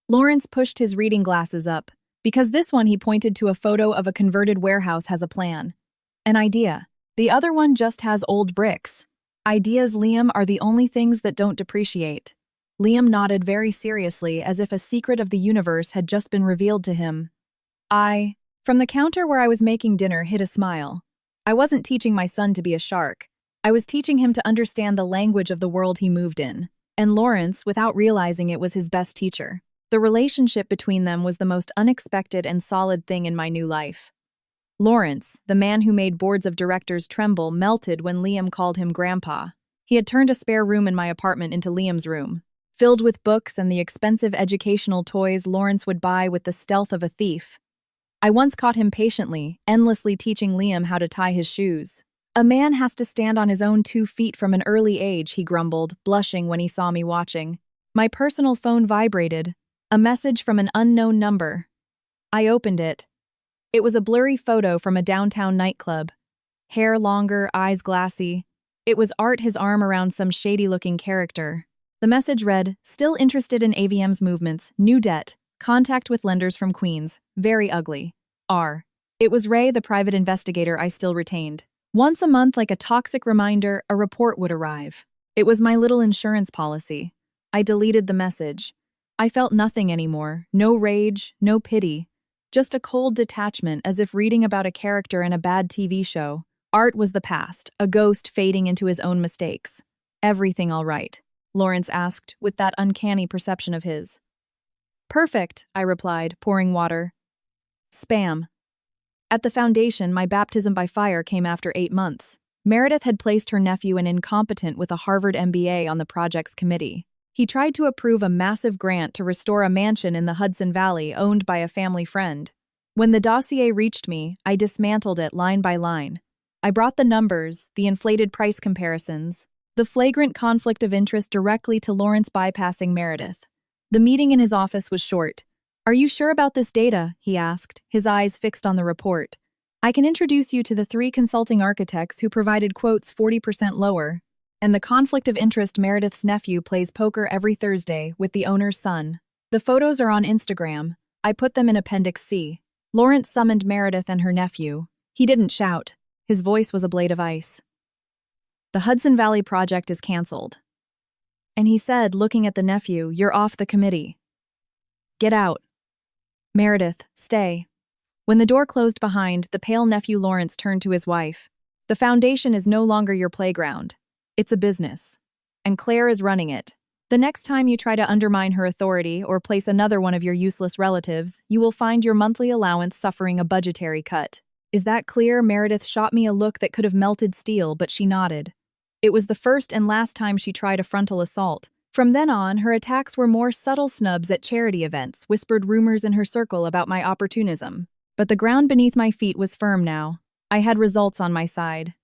Lawrence pushed his reading glasses up, because this one he pointed to a photo of a converted warehouse has a plan. An idea. The other one just has old bricks. Ideas, Liam, are the only things that don't depreciate. Liam nodded very seriously, as if a secret of the universe had just been revealed to him. From the counter where I was making dinner, hid a smile. I wasn't teaching my son to be a shark. I was teaching him to understand the language of the world he moved in. And Lawrence, without realizing it, was his best teacher. The relationship between them was the most unexpected and solid thing in my new life. Lawrence, the man who made boards of directors tremble, melted when Liam called him Grandpa. He had turned a spare room in my apartment into Liam's room, filled with books and the expensive educational toys Lawrence would buy with the stealth of a thief. I once caught him patiently, endlessly teaching Liam how to tie his shoes. "A man has to stand on his own 2 feet from an early age," he grumbled, blushing when he saw me watching. My personal phone vibrated. A message from an unknown number. I opened it. It was a blurry photo from a downtown nightclub. Hair longer, eyes glassy. It was Art, his arm around some shady-looking character. The message read, "Still interested in AVM's movements, new debt, contact with lenders from Queens, very ugly. R." It was Ray, the private investigator I still retained. Once a month, like a toxic reminder, a report would arrive. It was my little insurance policy. I deleted the message. I felt nothing anymore, no rage, no pity. Just a cold detachment, as if reading about a character in a bad TV show. Art was the past, a ghost fading into his own mistakes. "Everything all right?" Lawrence asked, with that uncanny perception of his. "Perfect," I replied, pouring water. Spam. At the foundation, my baptism by fire came after 8 months. Meredith had placed her nephew, an incompetent with a Harvard MBA, on the project's committee. He tried to approve a massive grant to restore a mansion in the Hudson Valley owned by a family friend. When the dossier reached me, I dismantled it line by line. I brought the numbers, the inflated price comparisons, the flagrant conflict of interest directly to Lawrence, bypassing Meredith. The meeting in his office was short. "Are you sure about this data?" he asked, his eyes fixed on the report. I can introduce you to the 3 consulting architects who provided quotes 40% lower. And the conflict of interest Meredith's nephew plays poker every Thursday with the owner's son. The photos are on Instagram. I put them in Appendix C. Lawrence summoned Meredith and her nephew. He didn't shout. His voice was a blade of ice. The Hudson Valley project is canceled. And he said, looking at the nephew, "You're off the committee. Get out." Meredith, stay. When the door closed behind, the pale nephew Lawrence turned to his wife. The foundation is no longer your playground. It's a business. And Claire is running it. The next time you try to undermine her authority or place another one of your useless relatives, you will find your monthly allowance suffering a budgetary cut. Is that clear? Meredith shot me a look that could have melted steel, but she nodded. It was the first and last time she tried a frontal assault. From then on, her attacks were more subtle snubs at charity events, whispered rumors in her circle about my opportunism. But the ground beneath my feet was firm now. I had results on my side.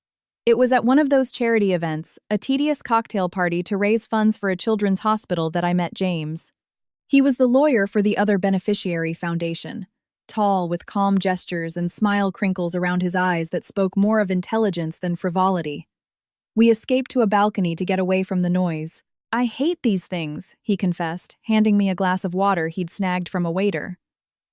It was at one of those charity events, a tedious cocktail party to raise funds for a children's hospital, that I met James. He was the lawyer for the other beneficiary foundation, tall with calm gestures and smile crinkles around his eyes that spoke more of intelligence than frivolity. We escaped to a balcony to get away from the noise. "I hate these things," he confessed, handing me a glass of water he'd snagged from a waiter.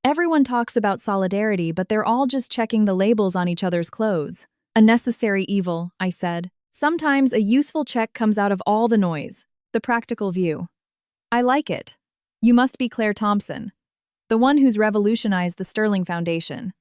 "Everyone talks about solidarity, but they're all just checking the labels on each other's clothes." "A necessary evil," I said. "Sometimes a useful check comes out of all the noise." The practical view. "I like it. You must be Claire Thompson, the one who's revolutionized the Sterling Foundation.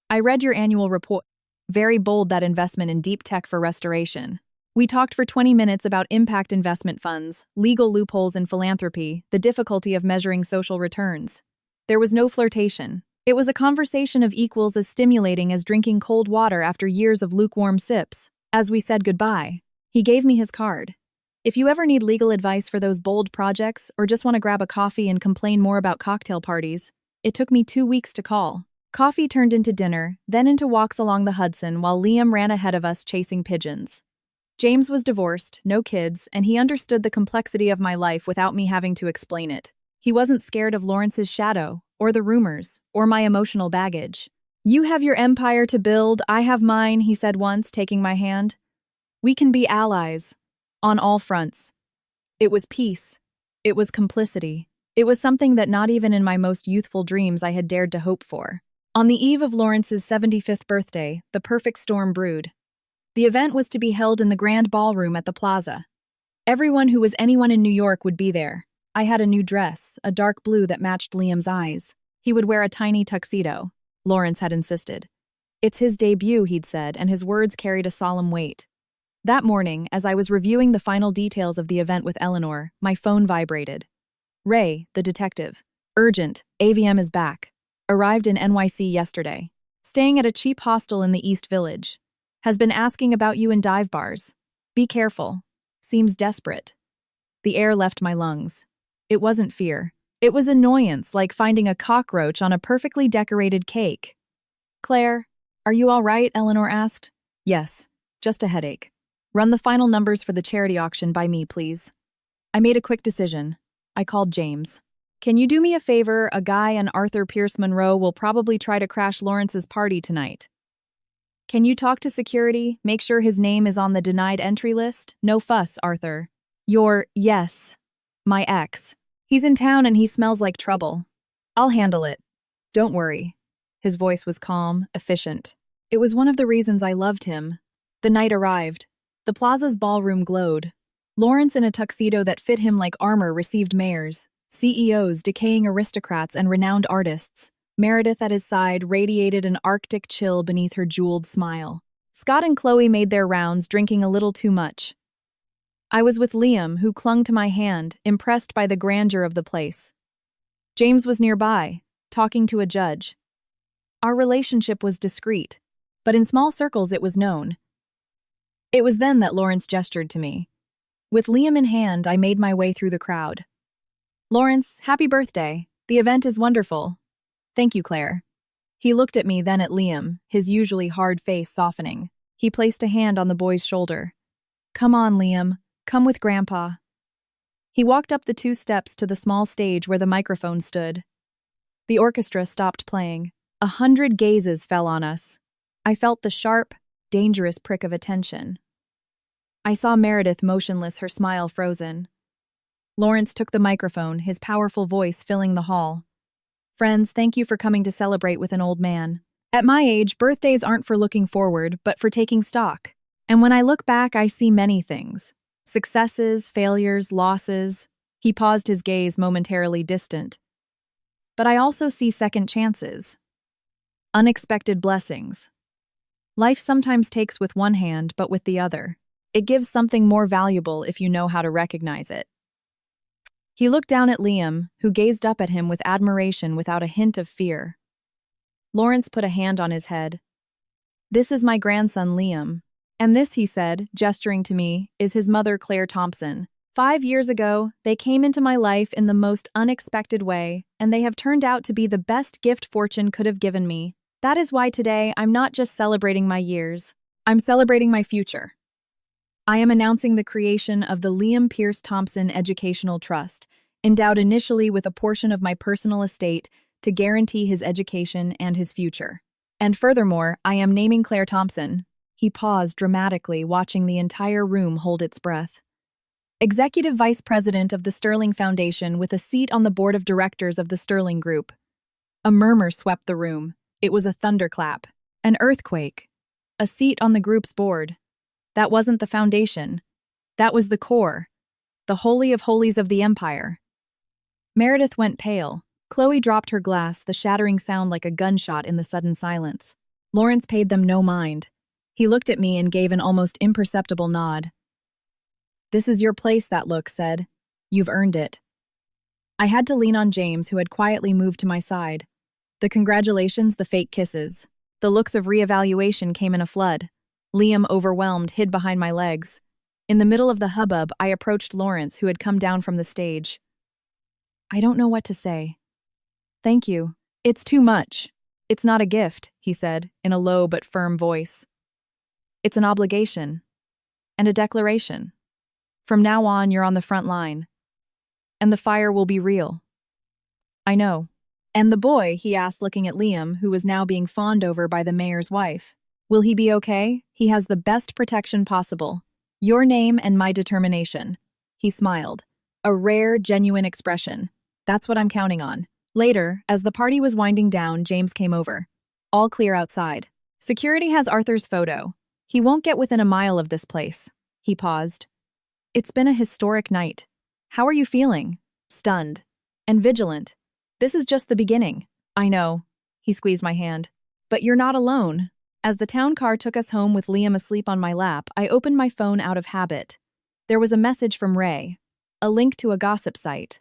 I read your annual report. Very bold, that investment in deep tech for restoration." We talked for 20 minutes about impact investment funds, legal loopholes in philanthropy, the difficulty of measuring social returns. There was no flirtation. It was a conversation of equals, as stimulating as drinking cold water after years of lukewarm sips. As we said goodbye, he gave me his card. "If you ever need legal advice for those bold projects or just want to grab a coffee and complain more about cocktail parties," it took me 2 weeks to call. Coffee turned into dinner, then into walks along the Hudson while Liam ran ahead of us chasing pigeons. James was divorced, no kids, and he understood the complexity of my life without me having to explain it. He wasn't scared of Lawrence's shadow, or the rumors, or my emotional baggage. "You have your empire to build, I have mine," he said once, taking my hand. "We can be allies. On all fronts." It was peace. It was complicity. It was something that not even in my most youthful dreams I had dared to hope for. On the eve of Lawrence's 75th birthday, the perfect storm brewed. The event was to be held in the grand ballroom at the plaza. Everyone who was anyone in New York would be there. I had a new dress, a dark blue that matched Liam's eyes. He would wear a tiny tuxedo. Lawrence had insisted. "It's his debut," he'd said, and his words carried a solemn weight. That morning, as I was reviewing the final details of the event with Eleanor, my phone vibrated. "Ray, the detective. Urgent, AVM is back. Arrived in NYC yesterday. Staying at a cheap hostel in the East Village. Has been asking about you in dive bars. Be careful. Seems desperate." The air left my lungs. It wasn't fear. It was annoyance, like finding a cockroach on a perfectly decorated cake. "Claire, are you all right?" Eleanor asked. "Yes, just a headache. Run the final numbers for the charity auction by me, please." I made a quick decision. I called James. "Can you do me a favor? A guy and Arthur Pierce Monroe will probably try to crash Lawrence's party tonight. Can you talk to security? Make sure his name is on the denied entry list? No fuss, Arthur." Yes. My ex. He's in town and he smells like trouble. I'll handle it. Don't worry." His voice was calm, efficient. It was one of the reasons I loved him. The night arrived. The plaza's ballroom glowed. Lawrence, in a tuxedo that fit him like armor, received mayors, CEOs, decaying aristocrats, and renowned artists. Meredith at his side radiated an arctic chill beneath her jeweled smile. Scott and Chloe made their rounds, drinking a little too much. I was with Liam, who clung to my hand, impressed by the grandeur of the place. James was nearby, talking to a judge. Our relationship was discreet, but in small circles it was known. It was then that Lawrence gestured to me. With Liam in hand, I made my way through the crowd. "Lawrence, happy birthday. The event is wonderful." "Thank you, Claire." He looked at me, then at Liam, his usually hard face softening. He placed a hand on the boy's shoulder. "Come on, Liam. Come with Grandpa." He walked up the 2 steps to the small stage where the microphone stood. The orchestra stopped playing. 100 gazes fell on us. I felt the sharp, dangerous prick of attention. I saw Meredith motionless, her smile frozen. Lawrence took the microphone, his powerful voice filling the hall. Friends, thank you for coming to celebrate with an old man. At my age, birthdays aren't for looking forward, but for taking stock. And when I look back, I see many things. Successes, failures, losses. He paused, his gaze momentarily distant. But I also see second chances. Unexpected blessings. Life sometimes takes with one hand, but with the other. It gives something more valuable if you know how to recognize it. He looked down at Liam, who gazed up at him with admiration without a hint of fear. Lawrence put a hand on his head. This is my grandson, Liam. And this, he said, gesturing to me, is his mother, Claire Thompson. 5 years ago, they came into my life in the most unexpected way, and they have turned out to be the best gift fortune could have given me. That is why today I'm not just celebrating my years, I'm celebrating my future. I am announcing the creation of the Liam Pierce Thompson Educational Trust, endowed initially with a portion of my personal estate to guarantee his education and his future. And furthermore, I am naming Claire Thompson. He paused dramatically, watching the entire room hold its breath. Executive Vice President of the Sterling Foundation with a seat on the board of directors of the Sterling Group. A murmur swept the room. It was a thunderclap. An earthquake. A seat on the group's board. That wasn't the foundation. That was the core. The holy of holies of the empire. Meredith went pale. Chloe dropped her glass, the shattering sound like a gunshot in the sudden silence. Lawrence paid them no mind. He looked at me and gave an almost imperceptible nod. This is your place, that look said. You've earned it. I had to lean on James, who had quietly moved to my side. The congratulations, the fake kisses. The looks of reevaluation came in a flood. Liam, overwhelmed, hid behind my legs. In the middle of the hubbub, I approached Lawrence, who had come down from the stage. I don't know what to say. Thank you. It's too much. It's not a gift, he said, in a low but firm voice. It's an obligation. And a declaration. From now on, you're on the front line. And the fire will be real. I know. And the boy, he asked, looking at Liam, who was now being fawned over by the mayor's wife. Will he be okay? He has the best protection possible. Your name and my determination. He smiled. A rare, genuine expression. That's what I'm counting on. Later, as the party was winding down, James came over. All clear outside. Security has Arthur's photo. He won't get within a mile of this place. He paused. It's been a historic night. How are you feeling? Stunned. And vigilant. This is just the beginning. I know. He squeezed my hand. But you're not alone. As the town car took us home with Liam asleep on my lap, I opened my phone out of habit. There was a message from Ray. A link to a gossip site.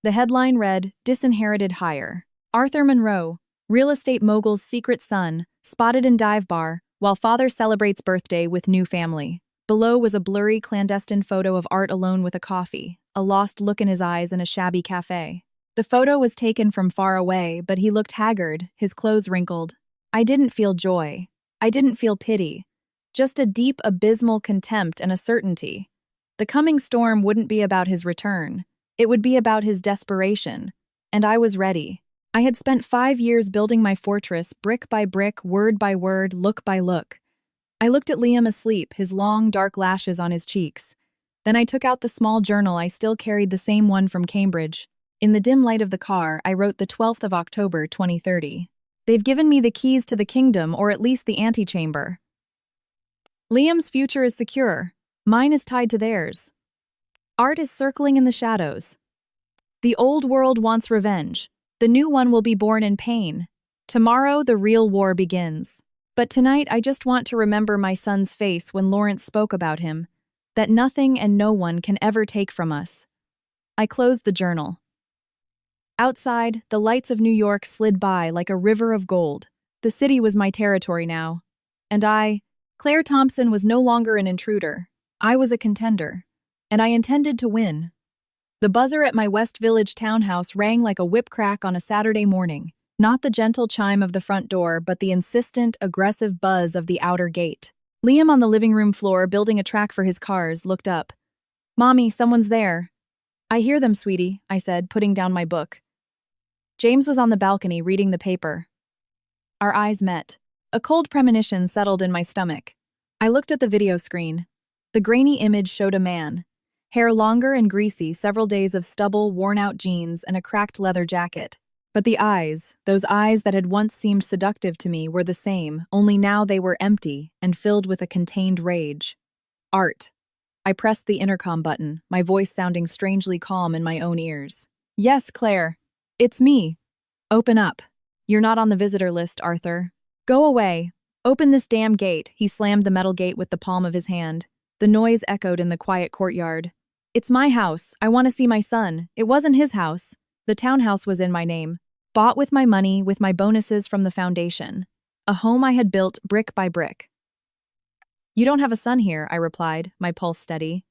The headline read, Disinherited Hire. Arthur Monroe, real estate mogul's secret son, spotted in dive bar, while father celebrates birthday with new family. Below was a blurry, clandestine photo of Art alone with a coffee, a lost look in his eyes in a shabby cafe. The photo was taken from far away, but he looked haggard, his clothes wrinkled. I didn't feel joy. I didn't feel pity. Just a deep, abysmal contempt and a certainty. The coming storm wouldn't be about his return. It would be about his desperation. And I was ready. I had spent 5 years building my fortress, brick by brick, word by word, look by look. I looked at Liam asleep, his long, dark lashes on his cheeks. Then I took out the small journal. I still carried the same one from Cambridge. In the dim light of the car, I wrote the 12th of October, 2030. They've given me the keys to the kingdom, or at least the antechamber. Liam's future is secure. Mine is tied to theirs. Art is circling in the shadows. The old world wants revenge. The new one will be born in pain. Tomorrow, the real war begins. But tonight, I just want to remember my son's face when Lawrence spoke about him, that nothing and no one can ever take from us. I closed the journal. Outside, the lights of New York slid by like a river of gold. The city was my territory now. And Claire Thompson, was no longer an intruder. I was a contender. And I intended to win. The buzzer at my West Village townhouse rang like a whip crack on a Saturday morning. Not the gentle chime of the front door, but the insistent, aggressive buzz of the outer gate. Liam, on the living room floor, building a track for his cars, looked up. Mommy, someone's there. I hear them, sweetie, I said, putting down my book. James was on the balcony reading the paper. Our eyes met. A cold premonition settled in my stomach. I looked at the video screen. The grainy image showed a man. Hair longer and greasy, several days of stubble, worn-out jeans, and a cracked leather jacket. But the eyes, those eyes that had once seemed seductive to me, were the same, only now they were empty and filled with a contained rage. Art. I pressed the intercom button, my voice sounding strangely calm in my own ears. Yes, Claire. It's me. Open up. You're not on the visitor list, Arthur. Go away. Open this damn gate. He slammed the metal gate with the palm of his hand. The noise echoed in the quiet courtyard. It's my house. I want to see my son. It wasn't his house. The townhouse was in my name. Bought with my money, with my bonuses from the foundation. A home I had built brick by brick. You don't have a son here, I replied, my pulse steady.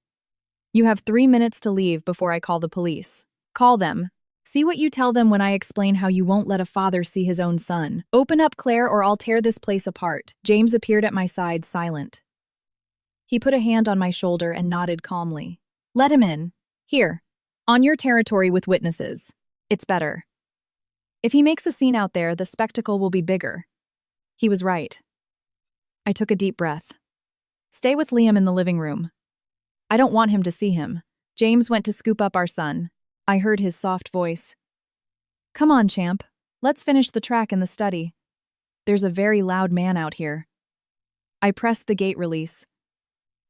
You have 3 minutes to leave before I call the police. Call them. See what you tell them when I explain how you won't let a father see his own son. Open up, Claire, or I'll tear this place apart. James appeared at my side, silent. He put a hand on my shoulder and nodded calmly. Let him in. Here. On your territory with witnesses. It's better. If he makes a scene out there, the spectacle will be bigger. He was right. I took a deep breath. Stay with Liam in the living room. I don't want him to see him. James went to scoop up our son. I heard his soft voice. Come on, champ. Let's finish the track in the study. There's a very loud man out here. I pressed the gate release.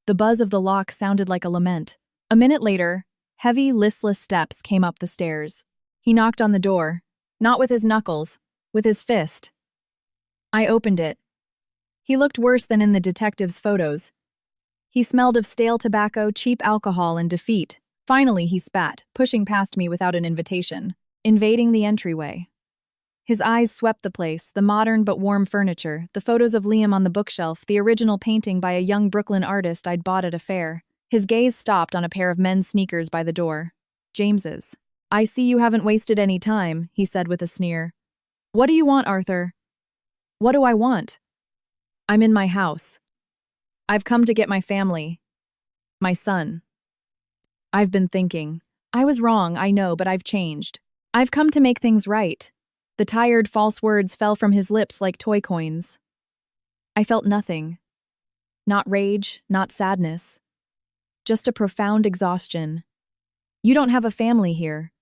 The buzz of the lock sounded like a lament. A minute later, heavy, listless steps came up the stairs. He knocked on the door, not with his knuckles, with his fist. I opened it. He looked worse than in the detective's photos. He smelled of stale tobacco, cheap alcohol, and defeat. Finally, he spat, pushing past me without an invitation, invading the entryway. His eyes swept the place, the modern but warm furniture, the photos of Liam on the bookshelf, the original painting by a young Brooklyn artist I'd bought at a fair. His gaze stopped on a pair of men's sneakers by the door. James's. I see you haven't wasted any time, he said with a sneer. What do you want, Arthur? What do I want? I'm in my house. I've come to get my family. My son. I've been thinking. I was wrong, I know, but I've changed. I've come to make things right. The tired, false words fell from his lips like toy coins. I felt nothing. Not rage, not sadness. Just a profound exhaustion. You don't have a family here.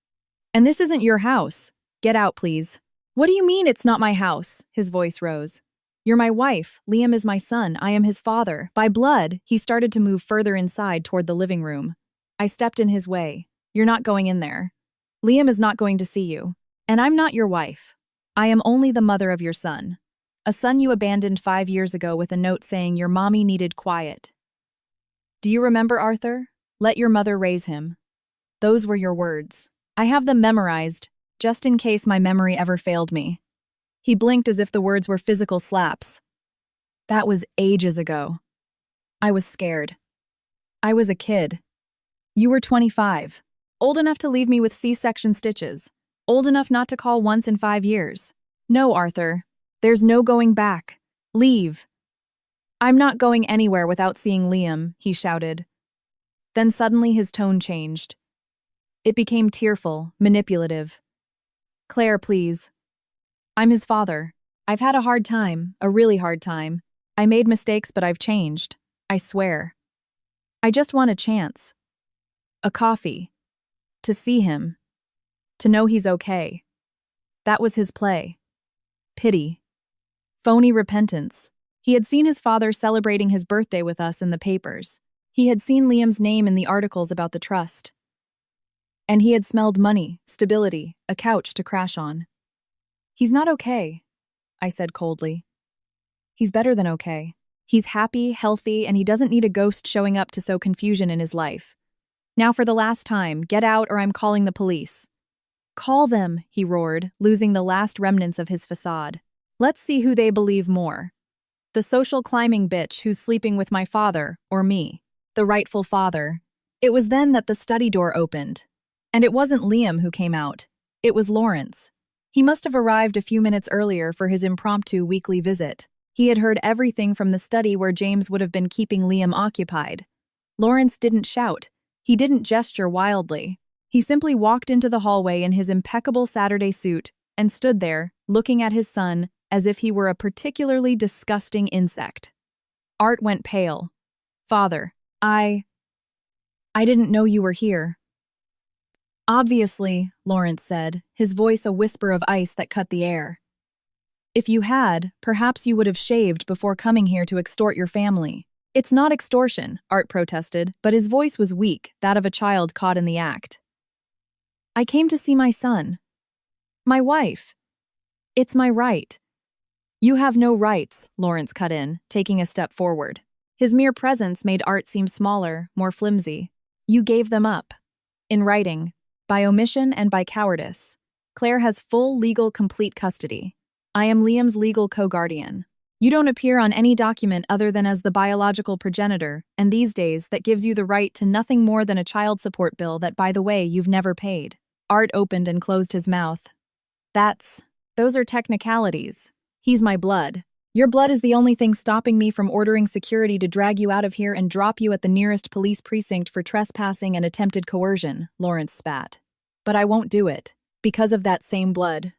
And this isn't your house. Get out, please. What do you mean it's not my house? His voice rose. You're my wife. Liam is my son. I am his father. By blood, he started to move further inside toward the living room. I stepped in his way. You're not going in there. Liam is not going to see you. And I'm not your wife. I am only the mother of your son. A son you abandoned 5 years ago with a note saying your mommy needed quiet. Do you remember, Arthur? Let your mother raise him. Those were your words. I have them memorized, just in case my memory ever failed me. He blinked as if the words were physical slaps. That was ages ago. I was scared. I was a kid. You were 25. Old enough to leave me with C-section stitches. Old enough not to call once in 5 years. No, Arthur. There's no going back. Leave. I'm not going anywhere without seeing Liam, he shouted. Then suddenly his tone changed. It became tearful, manipulative. Claire, please. I'm his father. I've had a hard time, a really hard time. I made mistakes, but I've changed. I swear. I just want a chance. A coffee. To see him. To know he's okay. That was his play. Pity. Phony repentance. He had seen his father celebrating his birthday with us in the papers. He had seen Liam's name in the articles about the trust. And he had smelled money, stability, a couch to crash on. He's not okay, I said coldly. He's better than okay. He's happy, healthy, and he doesn't need a ghost showing up to sow confusion in his life. Now for the last time, get out or I'm calling the police. Call them, he roared, losing the last remnants of his facade. Let's see who they believe more. The social climbing bitch who's sleeping with my father, or me. The rightful father. It was then that the study door opened. And it wasn't Liam who came out. It was Lawrence. He must have arrived a few minutes earlier for his impromptu weekly visit. He had heard everything from the study where James would have been keeping Liam occupied. Lawrence didn't shout. He didn't gesture wildly. He simply walked into the hallway in his impeccable Saturday suit and stood there, looking at his son, as if he were a particularly disgusting insect. Art went pale. Father, I didn't know you were here. Obviously, Lawrence said, his voice a whisper of ice that cut the air. If you had, perhaps you would have shaved before coming here to extort your family. It's not extortion, Art protested, but his voice was weak, that of a child caught in the act. I came to see my son. My wife. It's my right. You have no rights, Lawrence cut in, taking a step forward. His mere presence made Art seem smaller, more flimsy. You gave them up. In writing, by omission and by cowardice. Claire has full legal complete custody. I am Liam's legal co-guardian. You don't appear on any document other than as the biological progenitor, and these days that gives you the right to nothing more than a child support bill that, by the way, you've never paid. Art opened and closed his mouth. Those are technicalities. He's my blood. Your blood is the only thing stopping me from ordering security to drag you out of here and drop you at the nearest police precinct for trespassing and attempted coercion, Lawrence spat. But I won't do it, because of that same blood.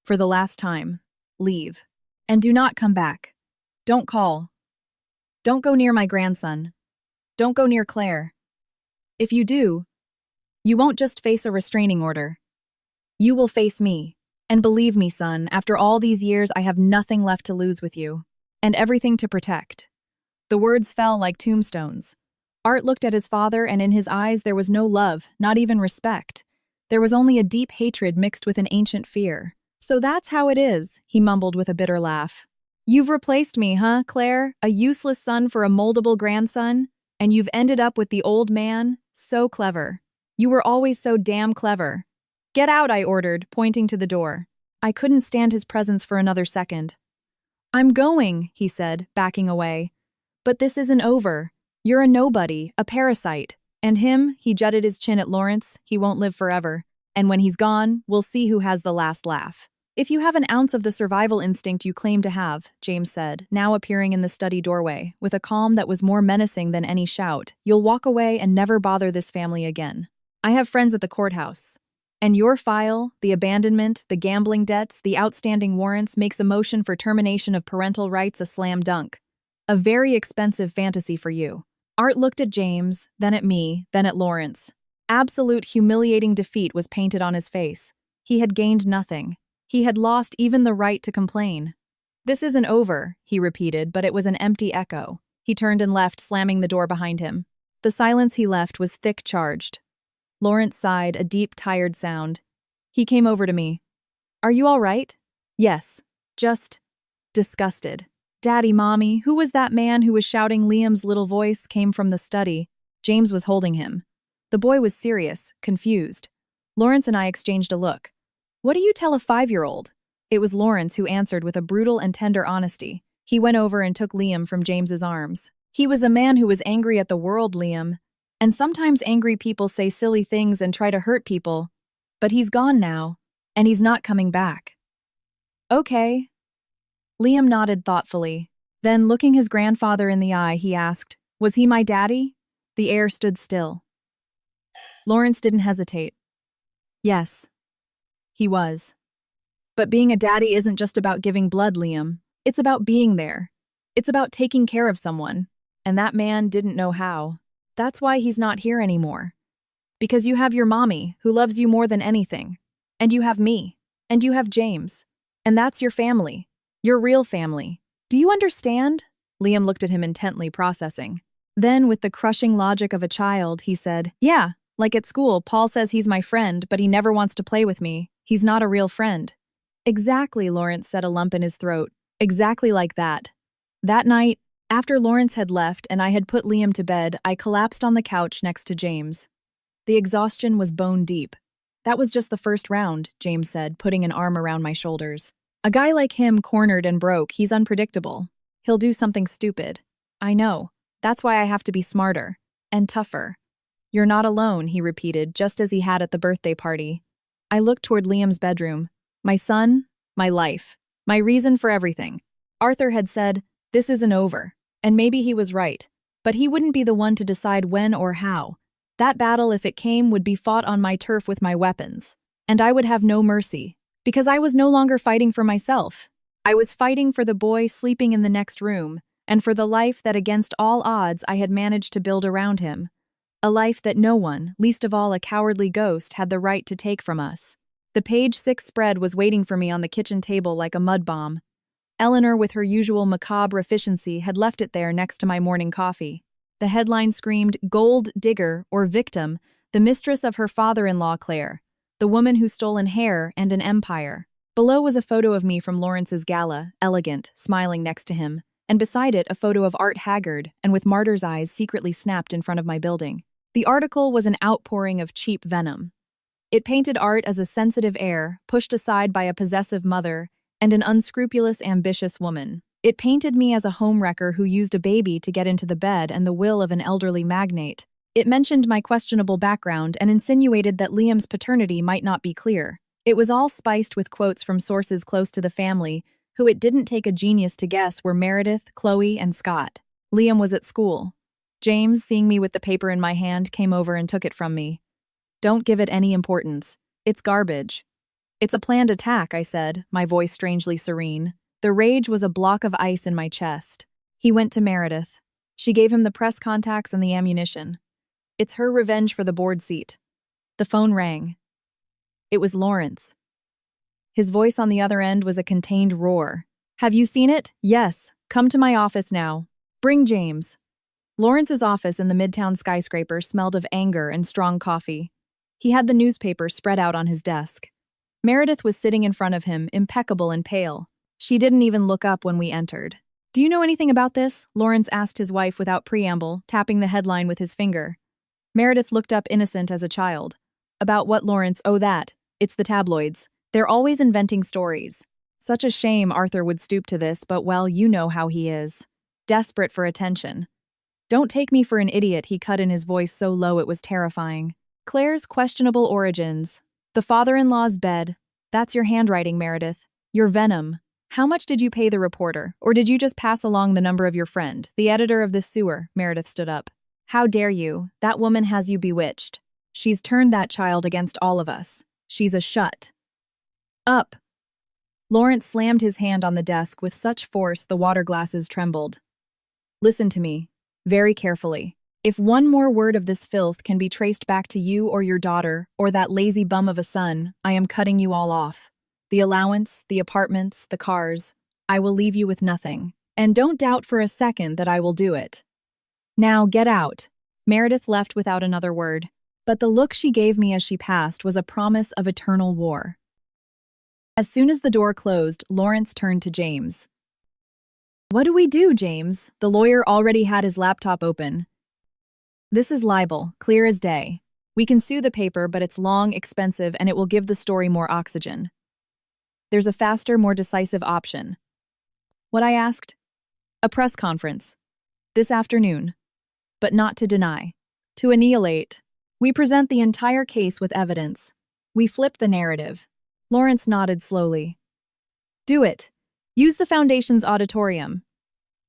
For the last time, leave. And do not come back. Don't call. Don't go near my grandson. Don't go near Claire. If you do, you won't just face a restraining order. You will face me. And believe me, son, after all these years, I have nothing left to lose with you. And everything to protect. The words fell like tombstones. Art looked at his father, and in his eyes there was no love, not even respect. There was only a deep hatred mixed with an ancient fear. So that's how it is, he mumbled with a bitter laugh. You've replaced me, huh, Claire? A useless son for a moldable grandson? And you've ended up with the old man? So clever. You were always so damn clever. Get out, I ordered, pointing to the door. I couldn't stand his presence for another second. I'm going, he said, backing away. But this isn't over. You're a nobody, a parasite. And him, he jutted his chin at Lawrence, he won't live forever. And when he's gone, we'll see who has the last laugh. If you have an ounce of the survival instinct you claim to have, James said, now appearing in the study doorway, with a calm that was more menacing than any shout, you'll walk away and never bother this family again. I have friends at the courthouse. And your file, the abandonment, the gambling debts, the outstanding warrants makes a motion for termination of parental rights a slam dunk. A very expensive fantasy for you. Art looked at James, then at me, then at Lawrence. Absolute humiliating defeat was painted on his face. He had gained nothing. He had lost even the right to complain. This isn't over, he repeated, but it was an empty echo. He turned and left, slamming the door behind him. The silence he left was thick-charged. Lawrence sighed, a deep, tired sound. He came over to me. Are you all right? Yes. Just disgusted. Daddy, Mommy, who was that man who was shouting? Liam's little voice came from the study. James was holding him. The boy was serious, confused. Lawrence and I exchanged a look. What do you tell a 5-year-old? It was Lawrence who answered with a brutal and tender honesty. He went over and took Liam from James's arms. He was a man who was angry at the world, Liam. And sometimes angry people say silly things and try to hurt people. But he's gone now, and he's not coming back. Okay. Liam nodded thoughtfully. Then, looking his grandfather in the eye, he asked, Was he my daddy? The air stood still. Lawrence didn't hesitate. Yes, he was. But being a daddy isn't just about giving blood, Liam. It's about being there. It's about taking care of someone. And that man didn't know how. That's why he's not here anymore. Because you have your mommy, who loves you more than anything. And you have me. And you have James. And that's your family. Your real family. Do you understand? Liam looked at him intently, processing. Then, with the crushing logic of a child, he said, Yeah, like at school, Paul says he's my friend, but he never wants to play with me. He's not a real friend. Exactly, Lawrence said, a lump in his throat. Exactly like that. That night, after Lawrence had left and I had put Liam to bed, I collapsed on the couch next to James. The exhaustion was bone deep. That was just the first round, James said, putting an arm around my shoulders. A guy like him, cornered and broke, he's unpredictable. He'll do something stupid. I know. That's why I have to be smarter. And tougher. You're not alone, he repeated, just as he had at the birthday party. I looked toward Liam's bedroom. My son, my life, my reason for everything. Arthur had said, This isn't over. And maybe he was right. But he wouldn't be the one to decide when or how. That battle, if it came, would be fought on my turf with my weapons. And I would have no mercy. Because I was no longer fighting for myself. I was fighting for the boy sleeping in the next room, and for the life that against all odds I had managed to build around him. A life that no one, least of all a cowardly ghost, had the right to take from us. The page 6 spread was waiting for me on the kitchen table like a mud bomb. Eleanor, with her usual macabre efficiency, had left it there next to my morning coffee. The headline screamed, "Gold Digger, or Victim, the mistress of her father-in-law Claire, the woman who stole an hair and an empire." Below was a photo of me from Lawrence's gala, elegant, smiling next to him, and beside it a photo of Art haggard and with martyr's eyes secretly snapped in front of my building. The article was an outpouring of cheap venom. It painted Art as a sensitive heir, pushed aside by a possessive mother, and an unscrupulous, ambitious woman. It painted me as a homewrecker who used a baby to get into the bed and the will of an elderly magnate. It mentioned my questionable background and insinuated that Liam's paternity might not be clear. It was all spiced with quotes from sources close to the family, who it didn't take a genius to guess were Meredith, Chloe, and Scott. Liam was at school. James, seeing me with the paper in my hand, came over and took it from me. "Don't give it any importance. It's garbage." "It's a planned attack," I said, my voice strangely serene. The rage was a block of ice in my chest. He went to Meredith. She gave him the press contacts and the ammunition. It's her revenge for the board seat. The phone rang. It was Lawrence. His voice on the other end was a contained roar. "Have you seen it? Yes. Come to my office now. Bring James." Lawrence's office in the Midtown skyscraper smelled of anger and strong coffee. He had the newspaper spread out on his desk. Meredith was sitting in front of him, impeccable and pale. She didn't even look up when we entered. "Do you know anything about this?" Lawrence asked his wife without preamble, tapping the headline with his finger. Meredith looked up innocent as a child. "About what, Lawrence? Oh, that. It's the tabloids. They're always inventing stories. Such a shame Arthur would stoop to this, but well, you know how he is. Desperate for attention. Don't take me for an idiot," he cut in, his voice so low it was terrifying. "Claire's questionable origins. The father-in-law's bed. That's your handwriting, Meredith. Your venom. How much did you pay the reporter? Or did you just pass along the number of your friend, the editor of this sewer?" Meredith stood up. "How dare you? That woman has you bewitched. She's turned that child against all of us. She's a shut up." Lawrence slammed his hand on the desk with such force the water glasses trembled. "Listen to me, very carefully. If one more word of this filth can be traced back to you or your daughter, or that lazy bum of a son, I am cutting you all off. The allowance, the apartments, the cars. I will leave you with nothing. And don't doubt for a second that I will do it. Now get out." Meredith left without another word, but the look she gave me as she passed was a promise of eternal war. As soon as the door closed, Lawrence turned to James. "What do we do, James?" The lawyer already had his laptop open. "This is libel, clear as day. We can sue the paper, but it's long, expensive, and it will give the story more oxygen. There's a faster, more decisive option." "What?" I asked. "A press conference. This afternoon. But not to deny. To annihilate. We present the entire case with evidence. We flip the narrative." Lawrence nodded slowly. "Do it. Use the Foundation's auditorium.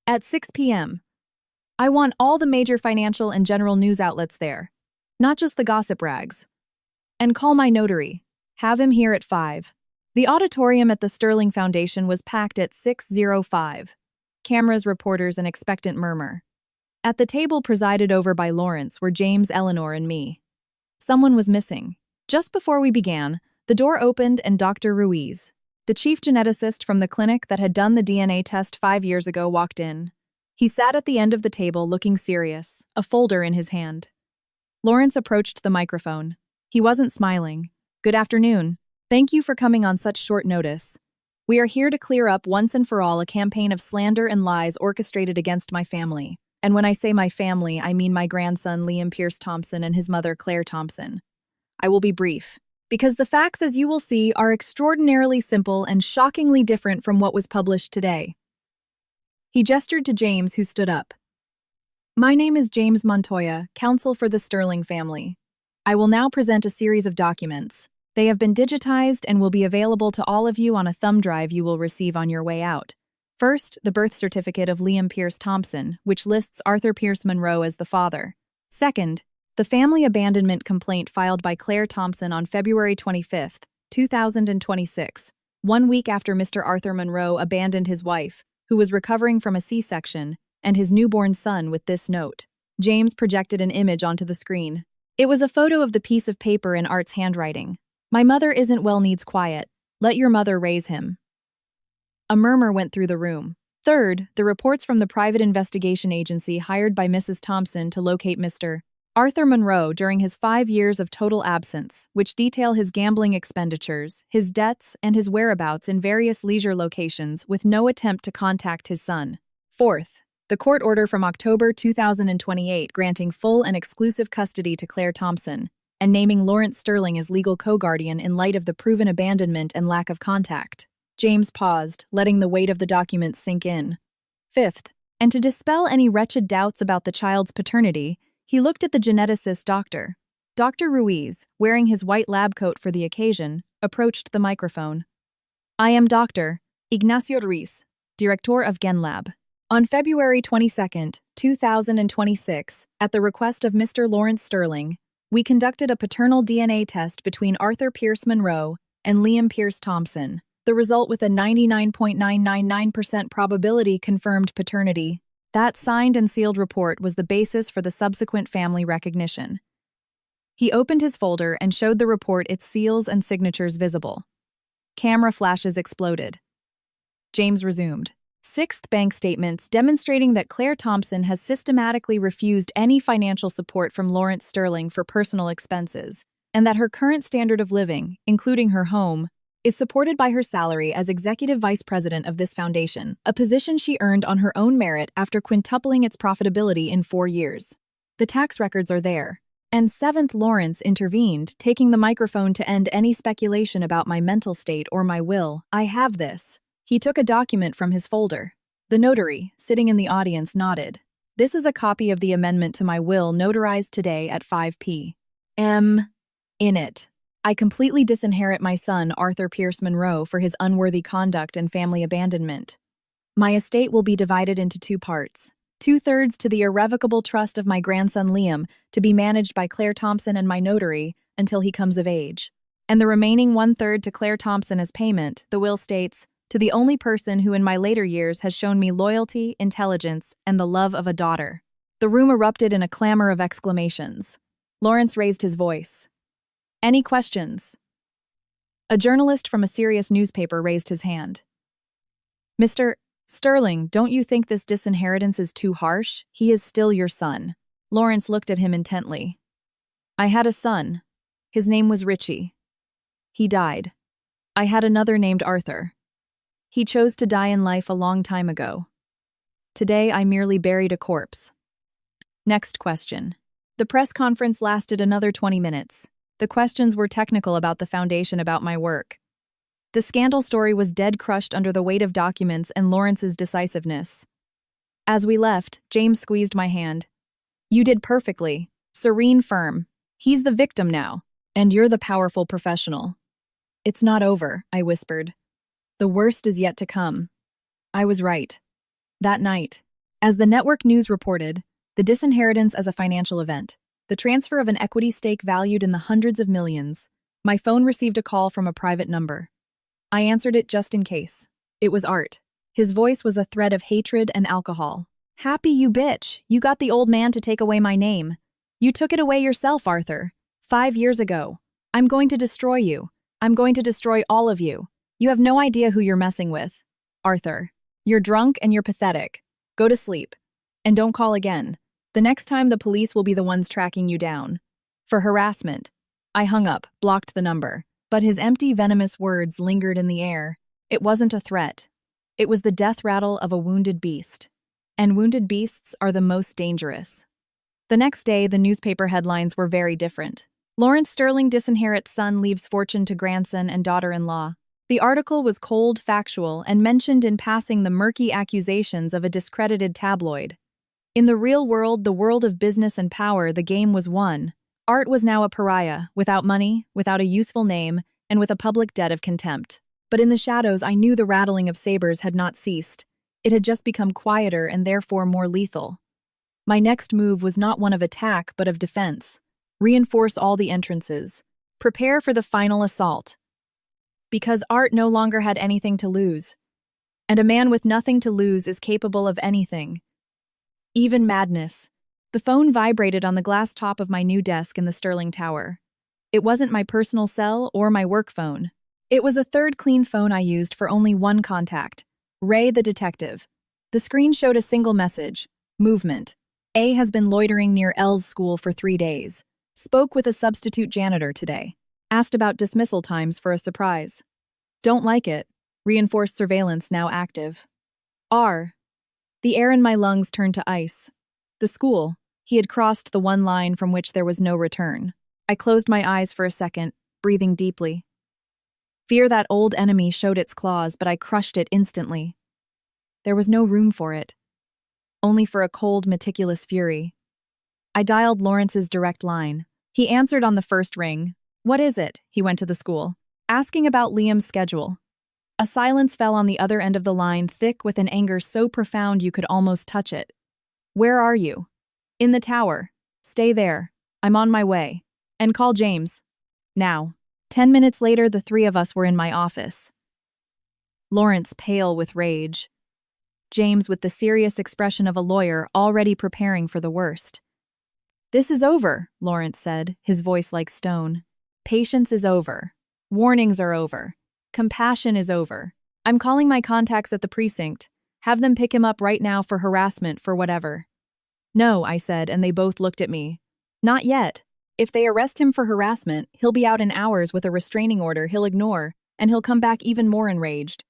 At 6 p.m. I want all the major financial and general news outlets there. Not just the gossip rags. And call my notary. Have him here at 5. The auditorium at the Sterling Foundation was packed at 6:05. Cameras, reporters, an expectant murmur. At the table presided over by Lawrence were James, Eleanor, and me. Someone was missing. Just before we began, the door opened and Dr. Ruiz, the chief geneticist from the clinic that had done the DNA test 5 years ago, walked in. He sat at the end of the table looking serious, a folder in his hand. Lawrence approached the microphone. He wasn't smiling. "Good afternoon. Thank you for coming on such short notice. We are here to clear up once and for all a campaign of slander and lies orchestrated against my family. And when I say my family, I mean my grandson Liam Pierce Thompson and his mother Claire Thompson. I will be brief, because the facts, as you will see, are extraordinarily simple and shockingly different from what was published today." He gestured to James, who stood up. "My name is James Montoya, counsel for the Sterling family. I will now present a series of documents. They have been digitized and will be available to all of you on a thumb drive you will receive on your way out. First, the birth certificate of Liam Pierce Thompson, which lists Arthur Pierce Monroe as the father. Second, the family abandonment complaint filed by Claire Thompson on February 25, 2026. 1 week after Mr. Arthur Monroe abandoned his wife, who was recovering from a C-section, and his newborn son with this note. James projected an image onto the screen. It was a photo of the piece of paper in Art's handwriting. "My mother isn't well, needs quiet. Let your mother raise him." A murmur went through the room. Third, the reports from the private investigation agency hired by Mrs. Thompson to locate Mr. Arthur Monroe during his 5 years of total absence, which detail his gambling expenditures, his debts, and his whereabouts in various leisure locations with no attempt to contact his son. Fourth, the court order from October 2028 granting full and exclusive custody to Claire Thompson and naming Lawrence Sterling as legal co-guardian in light of the proven abandonment and lack of contact. James paused, letting the weight of the documents sink in. Fifth, and to dispel any wretched doubts about the child's paternity, he looked at the geneticist doctor. Dr. Ruiz, wearing his white lab coat for the occasion, approached the microphone. "I am Dr. Ignacio Ruiz, Director of GenLab. On February 22, 2026, at the request of Mr. Lawrence Sterling, we conducted a paternal DNA test between Arthur Pierce Monroe and Liam Pierce Thompson. The result with a 99.999% probability confirmed paternity. That signed and sealed report was the basis for the subsequent family recognition." He opened his folder and showed the report, its seals and signatures visible. Camera flashes exploded. James resumed. Sixth, bank statements demonstrating that Claire Thompson has systematically refused any financial support from Lawrence Sterling for personal expenses, and that her current standard of living, including her home, is supported by her salary as executive vice president of this foundation, a position she earned on her own merit after quintupling its profitability in 4 years. The tax records are there. And seventh, Lawrence intervened, taking the microphone to end any speculation about my mental state or my will. "I have this." He took a document from his folder. The notary, sitting in the audience, nodded. "This is a copy of the amendment to my will notarized today at 5 p.m. In it, I completely disinherit my son, Arthur Pierce Monroe, for his unworthy conduct and family abandonment. My estate will be divided into 2 parts. 2/3 to the irrevocable trust of my grandson Liam, to be managed by Claire Thompson and my notary until he comes of age. And the remaining 1/3 to Claire Thompson as payment, the will states, to the only person who in my later years has shown me loyalty, intelligence, and the love of a daughter." The room erupted in a clamor of exclamations. Lawrence raised his voice. "Any questions?" A journalist from a serious newspaper raised his hand. "Mr. Sterling, don't you think this disinheritance is too harsh? He is still your son." Lawrence looked at him intently. "I had a son. His name was Richie. He died. I had another named Arthur. He chose to die in life a long time ago. Today I merely buried a corpse." Next question. The press conference lasted another 20 minutes. The questions were technical about the foundation, about my work. The scandal story was dead crushed under the weight of documents and Lawrence's decisiveness. As we left, James squeezed my hand. "You did perfectly. Serene, firm. He's the victim now, and you're the powerful professional." "It's not over," I whispered. "The worst is yet to come." I was right. That night, as the network news reported, the disinheritance as a financial event, the transfer of an equity stake valued in the hundreds of millions, my phone received a call from a private number. I answered it just in case. It was Art. His voice was a thread of hatred and alcohol. "Happy, you bitch. You got the old man to take away my name. You took it away yourself, Arthur. 5 years ago. I'm going to destroy you. I'm going to destroy all of you. You have no idea who you're messing with. Arthur, you're drunk and you're pathetic. Go to sleep. And don't call again. The next time the police will be the ones tracking you down. For harassment." I hung up, blocked the number. But his empty, venomous words lingered in the air. It wasn't a threat. It was the death rattle of a wounded beast. And wounded beasts are the most dangerous. The next day, the newspaper headlines were very different. Lawrence Sterling disinherits son, leaves fortune to grandson and daughter-in-law. The article was cold, factual, and mentioned in passing the murky accusations of a discredited tabloid. In the real world, the world of business and power, the game was won. Art was now a pariah, without money, without a useful name, and with a public debt of contempt. But in the shadows, I knew the rattling of sabers had not ceased. It had just become quieter and therefore more lethal. My next move was not one of attack, but of defense. Reinforce all the entrances. Prepare for the final assault. Because Art no longer had anything to lose. And a man with nothing to lose is capable of anything. Even madness. The phone vibrated on the glass top of my new desk in the Sterling Tower. It wasn't my personal cell or my work phone. It was a third clean phone I used for only one contact. Ray the detective. The screen showed a single message. Movement. A has been loitering near L's school for 3 days. Spoke with a substitute janitor today. Asked about dismissal times for a surprise. Don't like it. Reinforced surveillance now active. R. The air in my lungs turned to ice. The school. He had crossed the one line from which there was no return. I closed my eyes for a second, breathing deeply. Fear that old enemy showed its claws, but I crushed it instantly. There was no room for it. Only for a cold, meticulous fury. I dialed Lawrence's direct line. He answered on the first ring. What is it? He went to the school. Asking about Liam's schedule. A silence fell on the other end of the line, thick with an anger so profound you could almost touch it. Where are you? In the tower. Stay there. I'm on my way. And call James. Now. 10 minutes later, the three of us were in my office. Lawrence pale with rage. James with the serious expression of a lawyer already preparing for the worst. This is over, Lawrence said, his voice like stone. Patience is over. Warnings are over. Compassion is over. I'm calling my contacts at the precinct. Have them pick him up right now for harassment for whatever. No, I said, and they both looked at me. Not yet. If they arrest him for harassment, he'll be out in hours with a restraining order he'll ignore, and he'll come back even more enraged.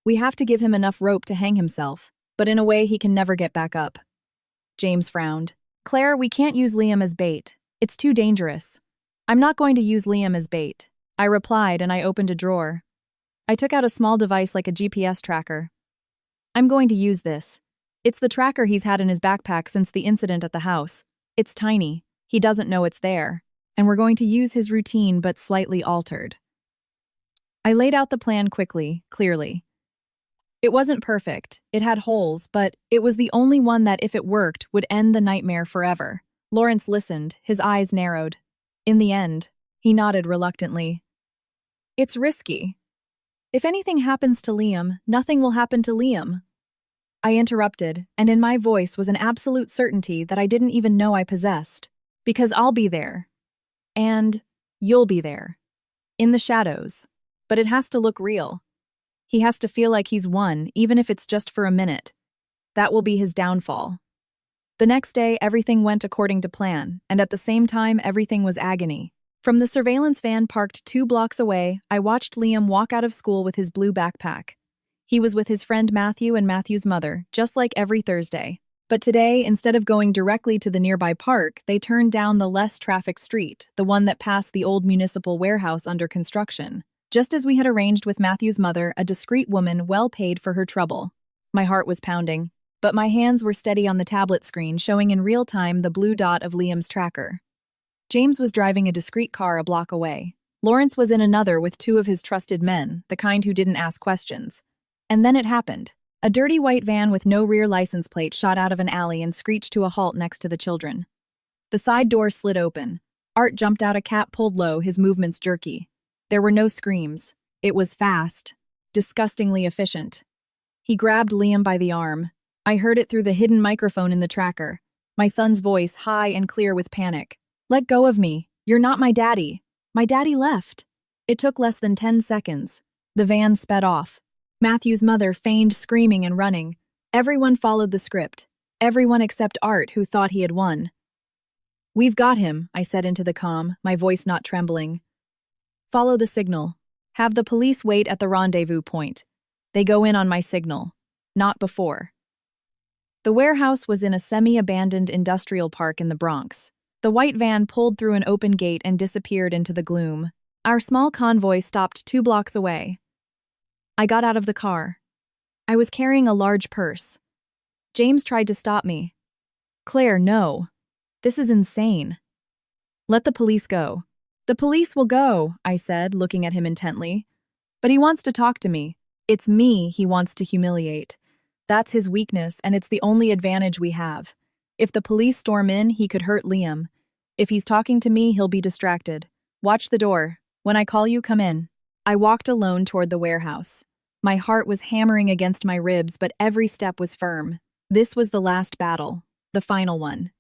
We have to give him enough rope to hang himself, but in a way he can never get back up. James frowned. Claire, we can't use Liam as bait. It's too dangerous. I'm not going to use Liam as bait. I replied, and I opened a drawer. I took out a small device like a GPS tracker. I'm going to use this. It's the tracker he's had in his backpack since the incident at the house. It's tiny. He doesn't know it's there. And we're going to use his routine but slightly altered. I laid out the plan quickly, clearly. It wasn't perfect. It had holes, but it was the only one that, if it worked, would end the nightmare forever. Lawrence listened, his eyes narrowed. In the end, he nodded reluctantly. It's risky. If anything happens to Liam, nothing will happen to Liam. I interrupted, and in my voice was an absolute certainty that I didn't even know I possessed. Because I'll be there. And you'll be there. In the shadows. But it has to look real. He has to feel like he's won, even if it's just for a minute. That will be his downfall. The next day, everything went according to plan, and at the same time, everything was agony. From the surveillance van parked 2 blocks away, I watched Liam walk out of school with his blue backpack. He was with his friend Matthew and Matthew's mother, just like every Thursday. But today, instead of going directly to the nearby park, they turned down the less trafficked street, the one that passed the old municipal warehouse under construction. Just as we had arranged with Matthew's mother, a discreet woman well paid for her trouble. My heart was pounding, but my hands were steady on the tablet screen, showing in real time the blue dot of Liam's tracker. James was driving a discreet car a block away. Lawrence was in another with 2 of his trusted men, the kind who didn't ask questions. And then it happened. A dirty white van with no rear license plate shot out of an alley and screeched to a halt next to the children. The side door slid open. Art jumped out, a cap pulled low, his movements jerky. There were no screams. It was fast, disgustingly efficient. He grabbed Liam by the arm. I heard it through the hidden microphone in the tracker. My son's voice, high and clear with panic. Let go of me. You're not my daddy. My daddy left. It took less than 10 seconds. The van sped off. Matthew's mother feigned screaming and running. Everyone followed the script. Everyone except Art, who thought he had won. We've got him, I said into the comm, my voice not trembling. Follow the signal. Have the police wait at the rendezvous point. They go in on my signal. Not before. The warehouse was in a semi-abandoned industrial park in the Bronx. The white van pulled through an open gate and disappeared into the gloom. Our small convoy stopped 2 blocks away. I got out of the car. I was carrying a large purse. James tried to stop me. Claire, no. This is insane. Let the police go. The police will go, I said, looking at him intently. But he wants to talk to me. It's me he wants to humiliate. That's his weakness, and it's the only advantage we have. If the police storm in, he could hurt Liam. If he's talking to me, he'll be distracted. Watch the door. When I call you, come in. I walked alone toward the warehouse. My heart was hammering against my ribs, but every step was firm. This was the last battle, the final one.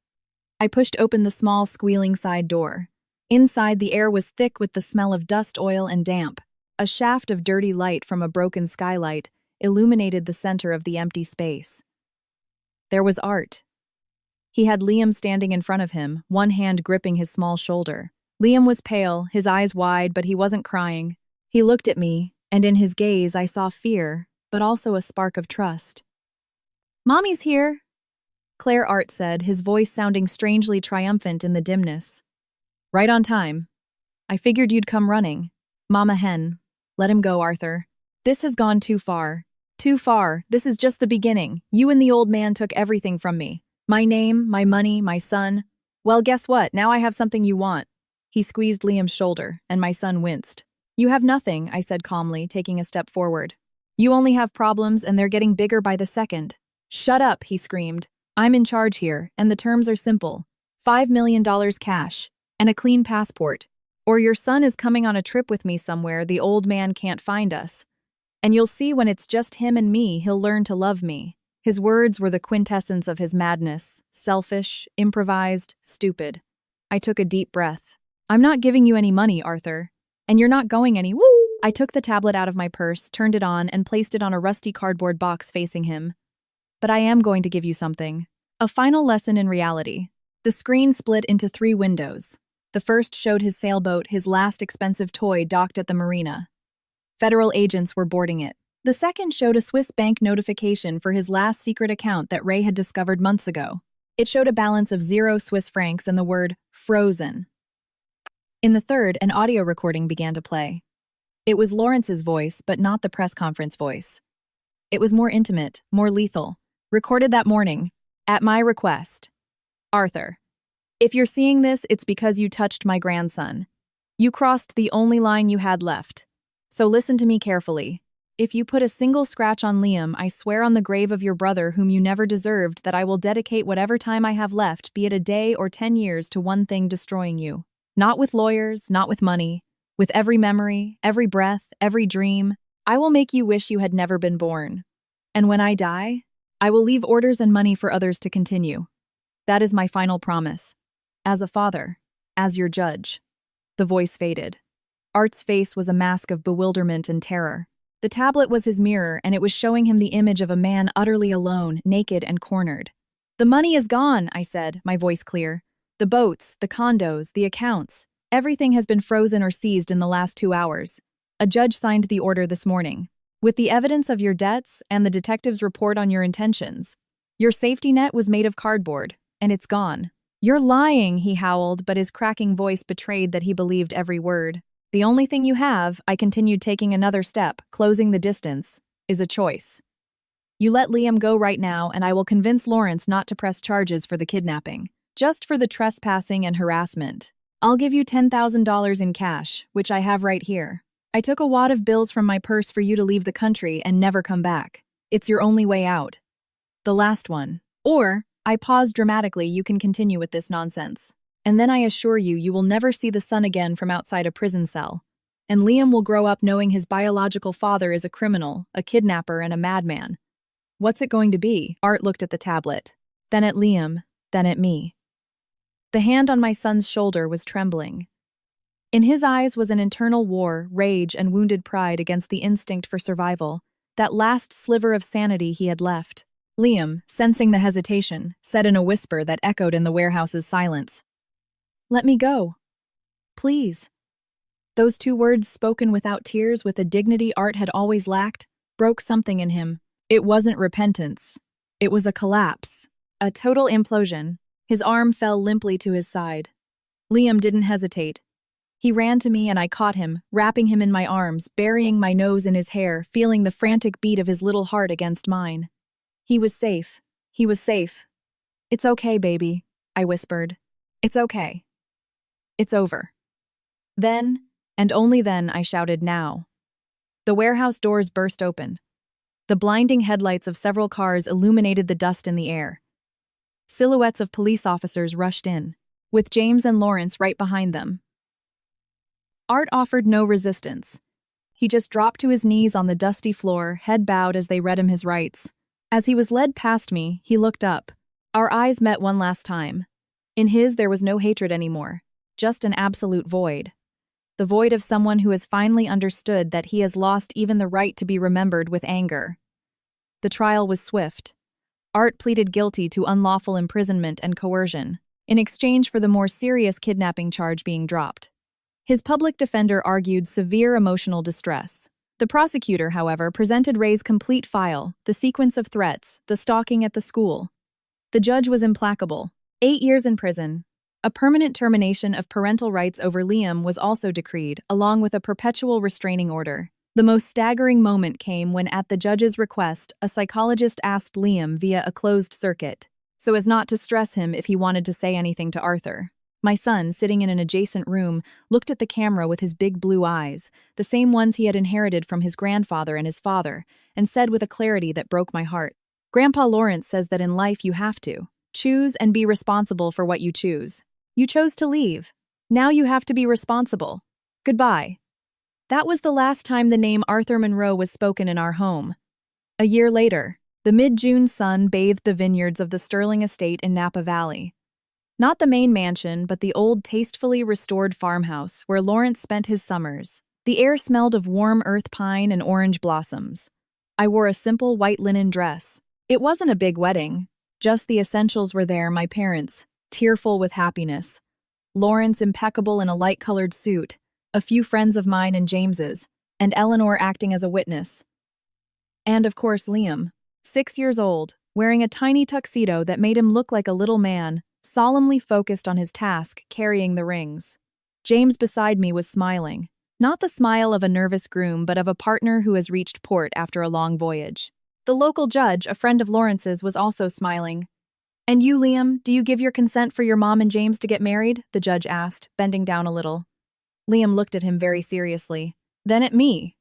I pushed open the small, squealing side door. Inside, the air was thick with the smell of dust, oil, and damp. A shaft of dirty light from a broken skylight illuminated the center of the empty space. There was Art. He had Liam standing in front of him, one hand gripping his small shoulder. Liam was pale, his eyes wide, but he wasn't crying. He looked at me, and in his gaze I saw fear, but also a spark of trust. "Mommy's here," Claire Art said, his voice sounding strangely triumphant in the dimness. "Right on time. I figured you'd come running. Mama hen. Let him go, Arthur. This has gone too far. Too far. This is just the beginning. You and the old man took everything from me. My name, my money, my son. Well, guess what? Now I have something you want." He squeezed Liam's shoulder, and my son winced. "You have nothing," I said calmly, taking a step forward. "You only have problems, and they're getting bigger by the second." "Shut up," he screamed. "I'm in charge here, and the terms are simple. $5 million cash, and a clean passport. Or your son is coming on a trip with me somewhere the old man can't find us. And you'll see when it's just him and me, he'll learn to love me." His words were the quintessence of his madness, selfish, improvised, stupid. I took a deep breath. "I'm not giving you any money, Arthur. And you're not going any woo." I took the tablet out of my purse, turned it on, and placed it on a rusty cardboard box facing him. "But I am going to give you something. A final lesson in reality." The screen split into 3 windows. The first showed his sailboat, his last expensive toy, docked at the marina. Federal agents were boarding it. The second showed a Swiss bank notification for his last secret account that Ray had discovered months ago. It showed a balance of 0 Swiss francs and the word "frozen." In the third, an audio recording began to play. It was Lawrence's voice, but not the press conference voice. It was more intimate, more lethal. Recorded that morning, at my request. "Arthur, if you're seeing this, it's because you touched my grandson. You crossed the only line you had left. So listen to me carefully. If you put a single scratch on Liam, I swear on the grave of your brother whom you never deserved that I will dedicate whatever time I have left, be it a day or 10 years, to one thing: destroying you. Not with lawyers, not with money. With every memory, every breath, every dream, I will make you wish you had never been born. And when I die, I will leave orders and money for others to continue. That is my final promise. As a father, as your judge." The voice faded. Art's face was a mask of bewilderment and terror. The tablet was his mirror, and it was showing him the image of a man utterly alone, naked and cornered. "The money is gone," I said, my voice clear. "The boats, the condos, the accounts. Everything has been frozen or seized in the last 2 hours. A judge signed the order this morning, with the evidence of your debts and the detective's report on your intentions. Your safety net was made of cardboard, and it's gone." "You're lying," he howled, but his cracking voice betrayed that he believed every word. "The only thing you have," I continued, taking another step, closing the distance, "is a choice. You let Liam go right now, and I will convince Lawrence not to press charges for the kidnapping, just for the trespassing and harassment. I'll give you $10,000 in cash, which I have right here. I took a wad of bills from my purse for you to leave the country and never come back. It's your only way out. The last one. Or," I paused dramatically, "you can continue with this nonsense. And then I assure you, you will never see the sun again from outside a prison cell. And Liam will grow up knowing his biological father is a criminal, a kidnapper, and a madman." "What's it going to be?" Art looked at the tablet. Then at Liam, then at me. The hand on my son's shoulder was trembling. In his eyes was an internal war, rage, and wounded pride against the instinct for survival, that last sliver of sanity he had left. Liam, sensing the hesitation, said in a whisper that echoed in the warehouse's silence, "Let me go. Please." Those 2 words, spoken without tears, with a dignity Art had always lacked, broke something in him. It wasn't repentance. It was a collapse. A total implosion. His arm fell limply to his side. Liam didn't hesitate. He ran to me and I caught him, wrapping him in my arms, burying my nose in his hair, feeling the frantic beat of his little heart against mine. He was safe. He was safe. "It's okay, baby," I whispered. "It's okay. It's over." Then, and only then, I shouted, "Now." The warehouse doors burst open. The blinding headlights of several cars illuminated the dust in the air. Silhouettes of police officers rushed in, with James and Lawrence right behind them. Art offered no resistance. He just dropped to his knees on the dusty floor, head bowed as they read him his rights. As he was led past me, he looked up. Our eyes met one last time. In his, there was no hatred anymore, just an absolute void. The void of someone who has finally understood that he has lost even the right to be remembered with anger. The trial was swift. Art pleaded guilty to unlawful imprisonment and coercion, in exchange for the more serious kidnapping charge being dropped. His public defender argued severe emotional distress. The prosecutor, however, presented Ray's complete file, the sequence of threats, the stalking at the school. The judge was implacable. 8 years in prison. A permanent termination of parental rights over Liam was also decreed, along with a perpetual restraining order. The most staggering moment came when, at the judge's request, a psychologist asked Liam via a closed circuit, so as not to stress him if he wanted to say anything to Arthur. My son, sitting in an adjacent room, looked at the camera with his big blue eyes, the same ones he had inherited from his grandfather and his father, and said with a clarity that broke my heart, "Grandpa Lawrence says that in life you have to choose and be responsible for what you choose. You chose to leave. Now you have to be responsible. Goodbye." That was the last time the name Arthur Monroe was spoken in our home. A year later, the mid-June sun bathed the vineyards of the Sterling estate in Napa Valley. Not the main mansion, but the old, tastefully restored farmhouse where Lawrence spent his summers. The air smelled of warm earth pine and orange blossoms. I wore a simple white linen dress. It wasn't a big wedding. Just the essentials were there, my parents, tearful with happiness. Lawrence impeccable in a light-colored suit, a few friends of mine and James's, and Eleanor acting as a witness. And of course Liam, 6 years old, wearing a tiny tuxedo that made him look like a little man, solemnly focused on his task, carrying the rings. James beside me was smiling. Not the smile of a nervous groom, but of a partner who has reached port after a long voyage. The local judge, a friend of Lawrence's, was also smiling. "And you, Liam, do you give your consent for your mom and James to get married?" the judge asked, bending down a little. Liam looked at him very seriously. Then at me.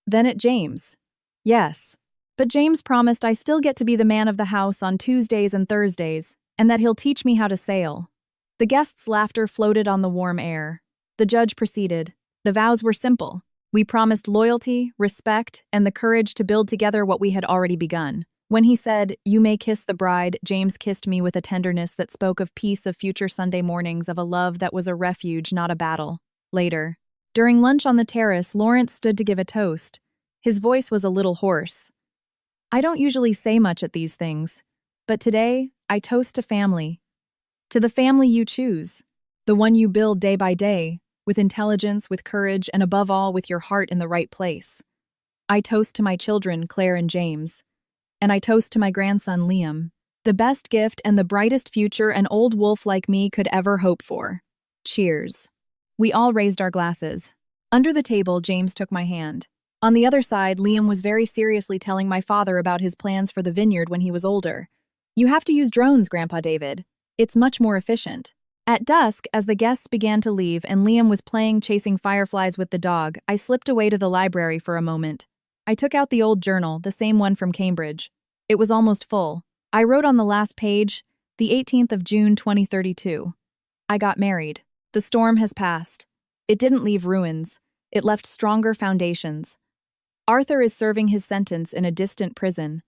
Then at James. "Yes. But James promised I still get to be the man of the house on Tuesdays and Thursdays, and that he'll teach me how to sail." The guests' laughter floated on the warm air. The judge proceeded. "The vows were simple. We promised loyalty, respect, and the courage to build together what we had already begun." When he said, "You may kiss the bride," James kissed me with a tenderness that spoke of peace, of future Sunday mornings, of a love that was a refuge, not a battle. Later, during lunch on the terrace, Lawrence stood to give a toast. His voice was a little hoarse. I don't usually say much at these things, but today, I toast to family. To the family you choose, the one you build day by day, with intelligence, with courage, and above all, with your heart in the right place. I toast to my children, Claire and James. And I toast to my grandson, Liam, the best gift and the brightest future an old wolf like me could ever hope for. Cheers. We all raised our glasses. Under the table, James took my hand. On the other side, Liam was very seriously telling my father about his plans for the vineyard when he was older. "You have to use drones, Grandpa David. It's much more efficient." At dusk, as the guests began to leave and Liam was playing chasing fireflies with the dog, I slipped away to the library for a moment. I took out the old journal, the same one from Cambridge. It was almost full. I wrote on the last page, the 18th of June 2032. I got married. The storm has passed. It didn't leave ruins. It left stronger foundations. Arthur is serving his sentence in a distant prison.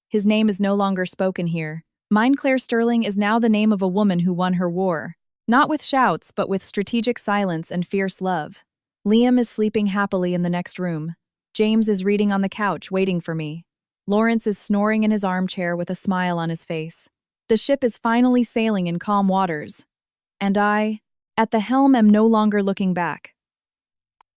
His name is no longer spoken here. Mine, Claire Sterling, is now the name of a woman who won her war. Not with shouts, but with strategic silence and fierce love. Liam is sleeping happily in the next room. James is reading on the couch, waiting for me. Lawrence is snoring in his armchair with a smile on his face. The ship is finally sailing in calm waters. And I, at the helm, am no longer looking back.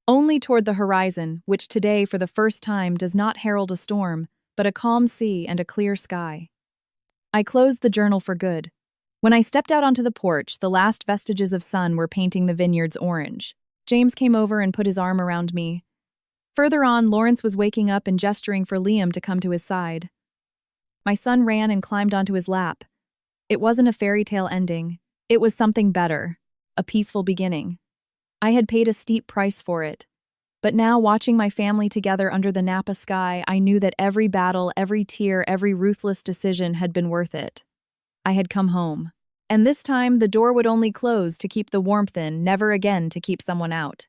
Only toward the horizon, which today, for the first time, does not herald a storm, but a calm sea and a clear sky. I closed the journal for good. When I stepped out onto the porch, the last vestiges of sun were painting the vineyards orange. James came over and put his arm around me. Further on, Lawrence was waking up and gesturing for Liam to come to his side. My son ran and climbed onto his lap. It wasn't a fairy tale ending. It was something better, a peaceful beginning. I had paid a steep price for it. But now, watching my family together under the Napa sky, I knew that every battle, every tear, every ruthless decision had been worth it. I had come home. And this time, the door would only close to keep the warmth in, never again to keep someone out.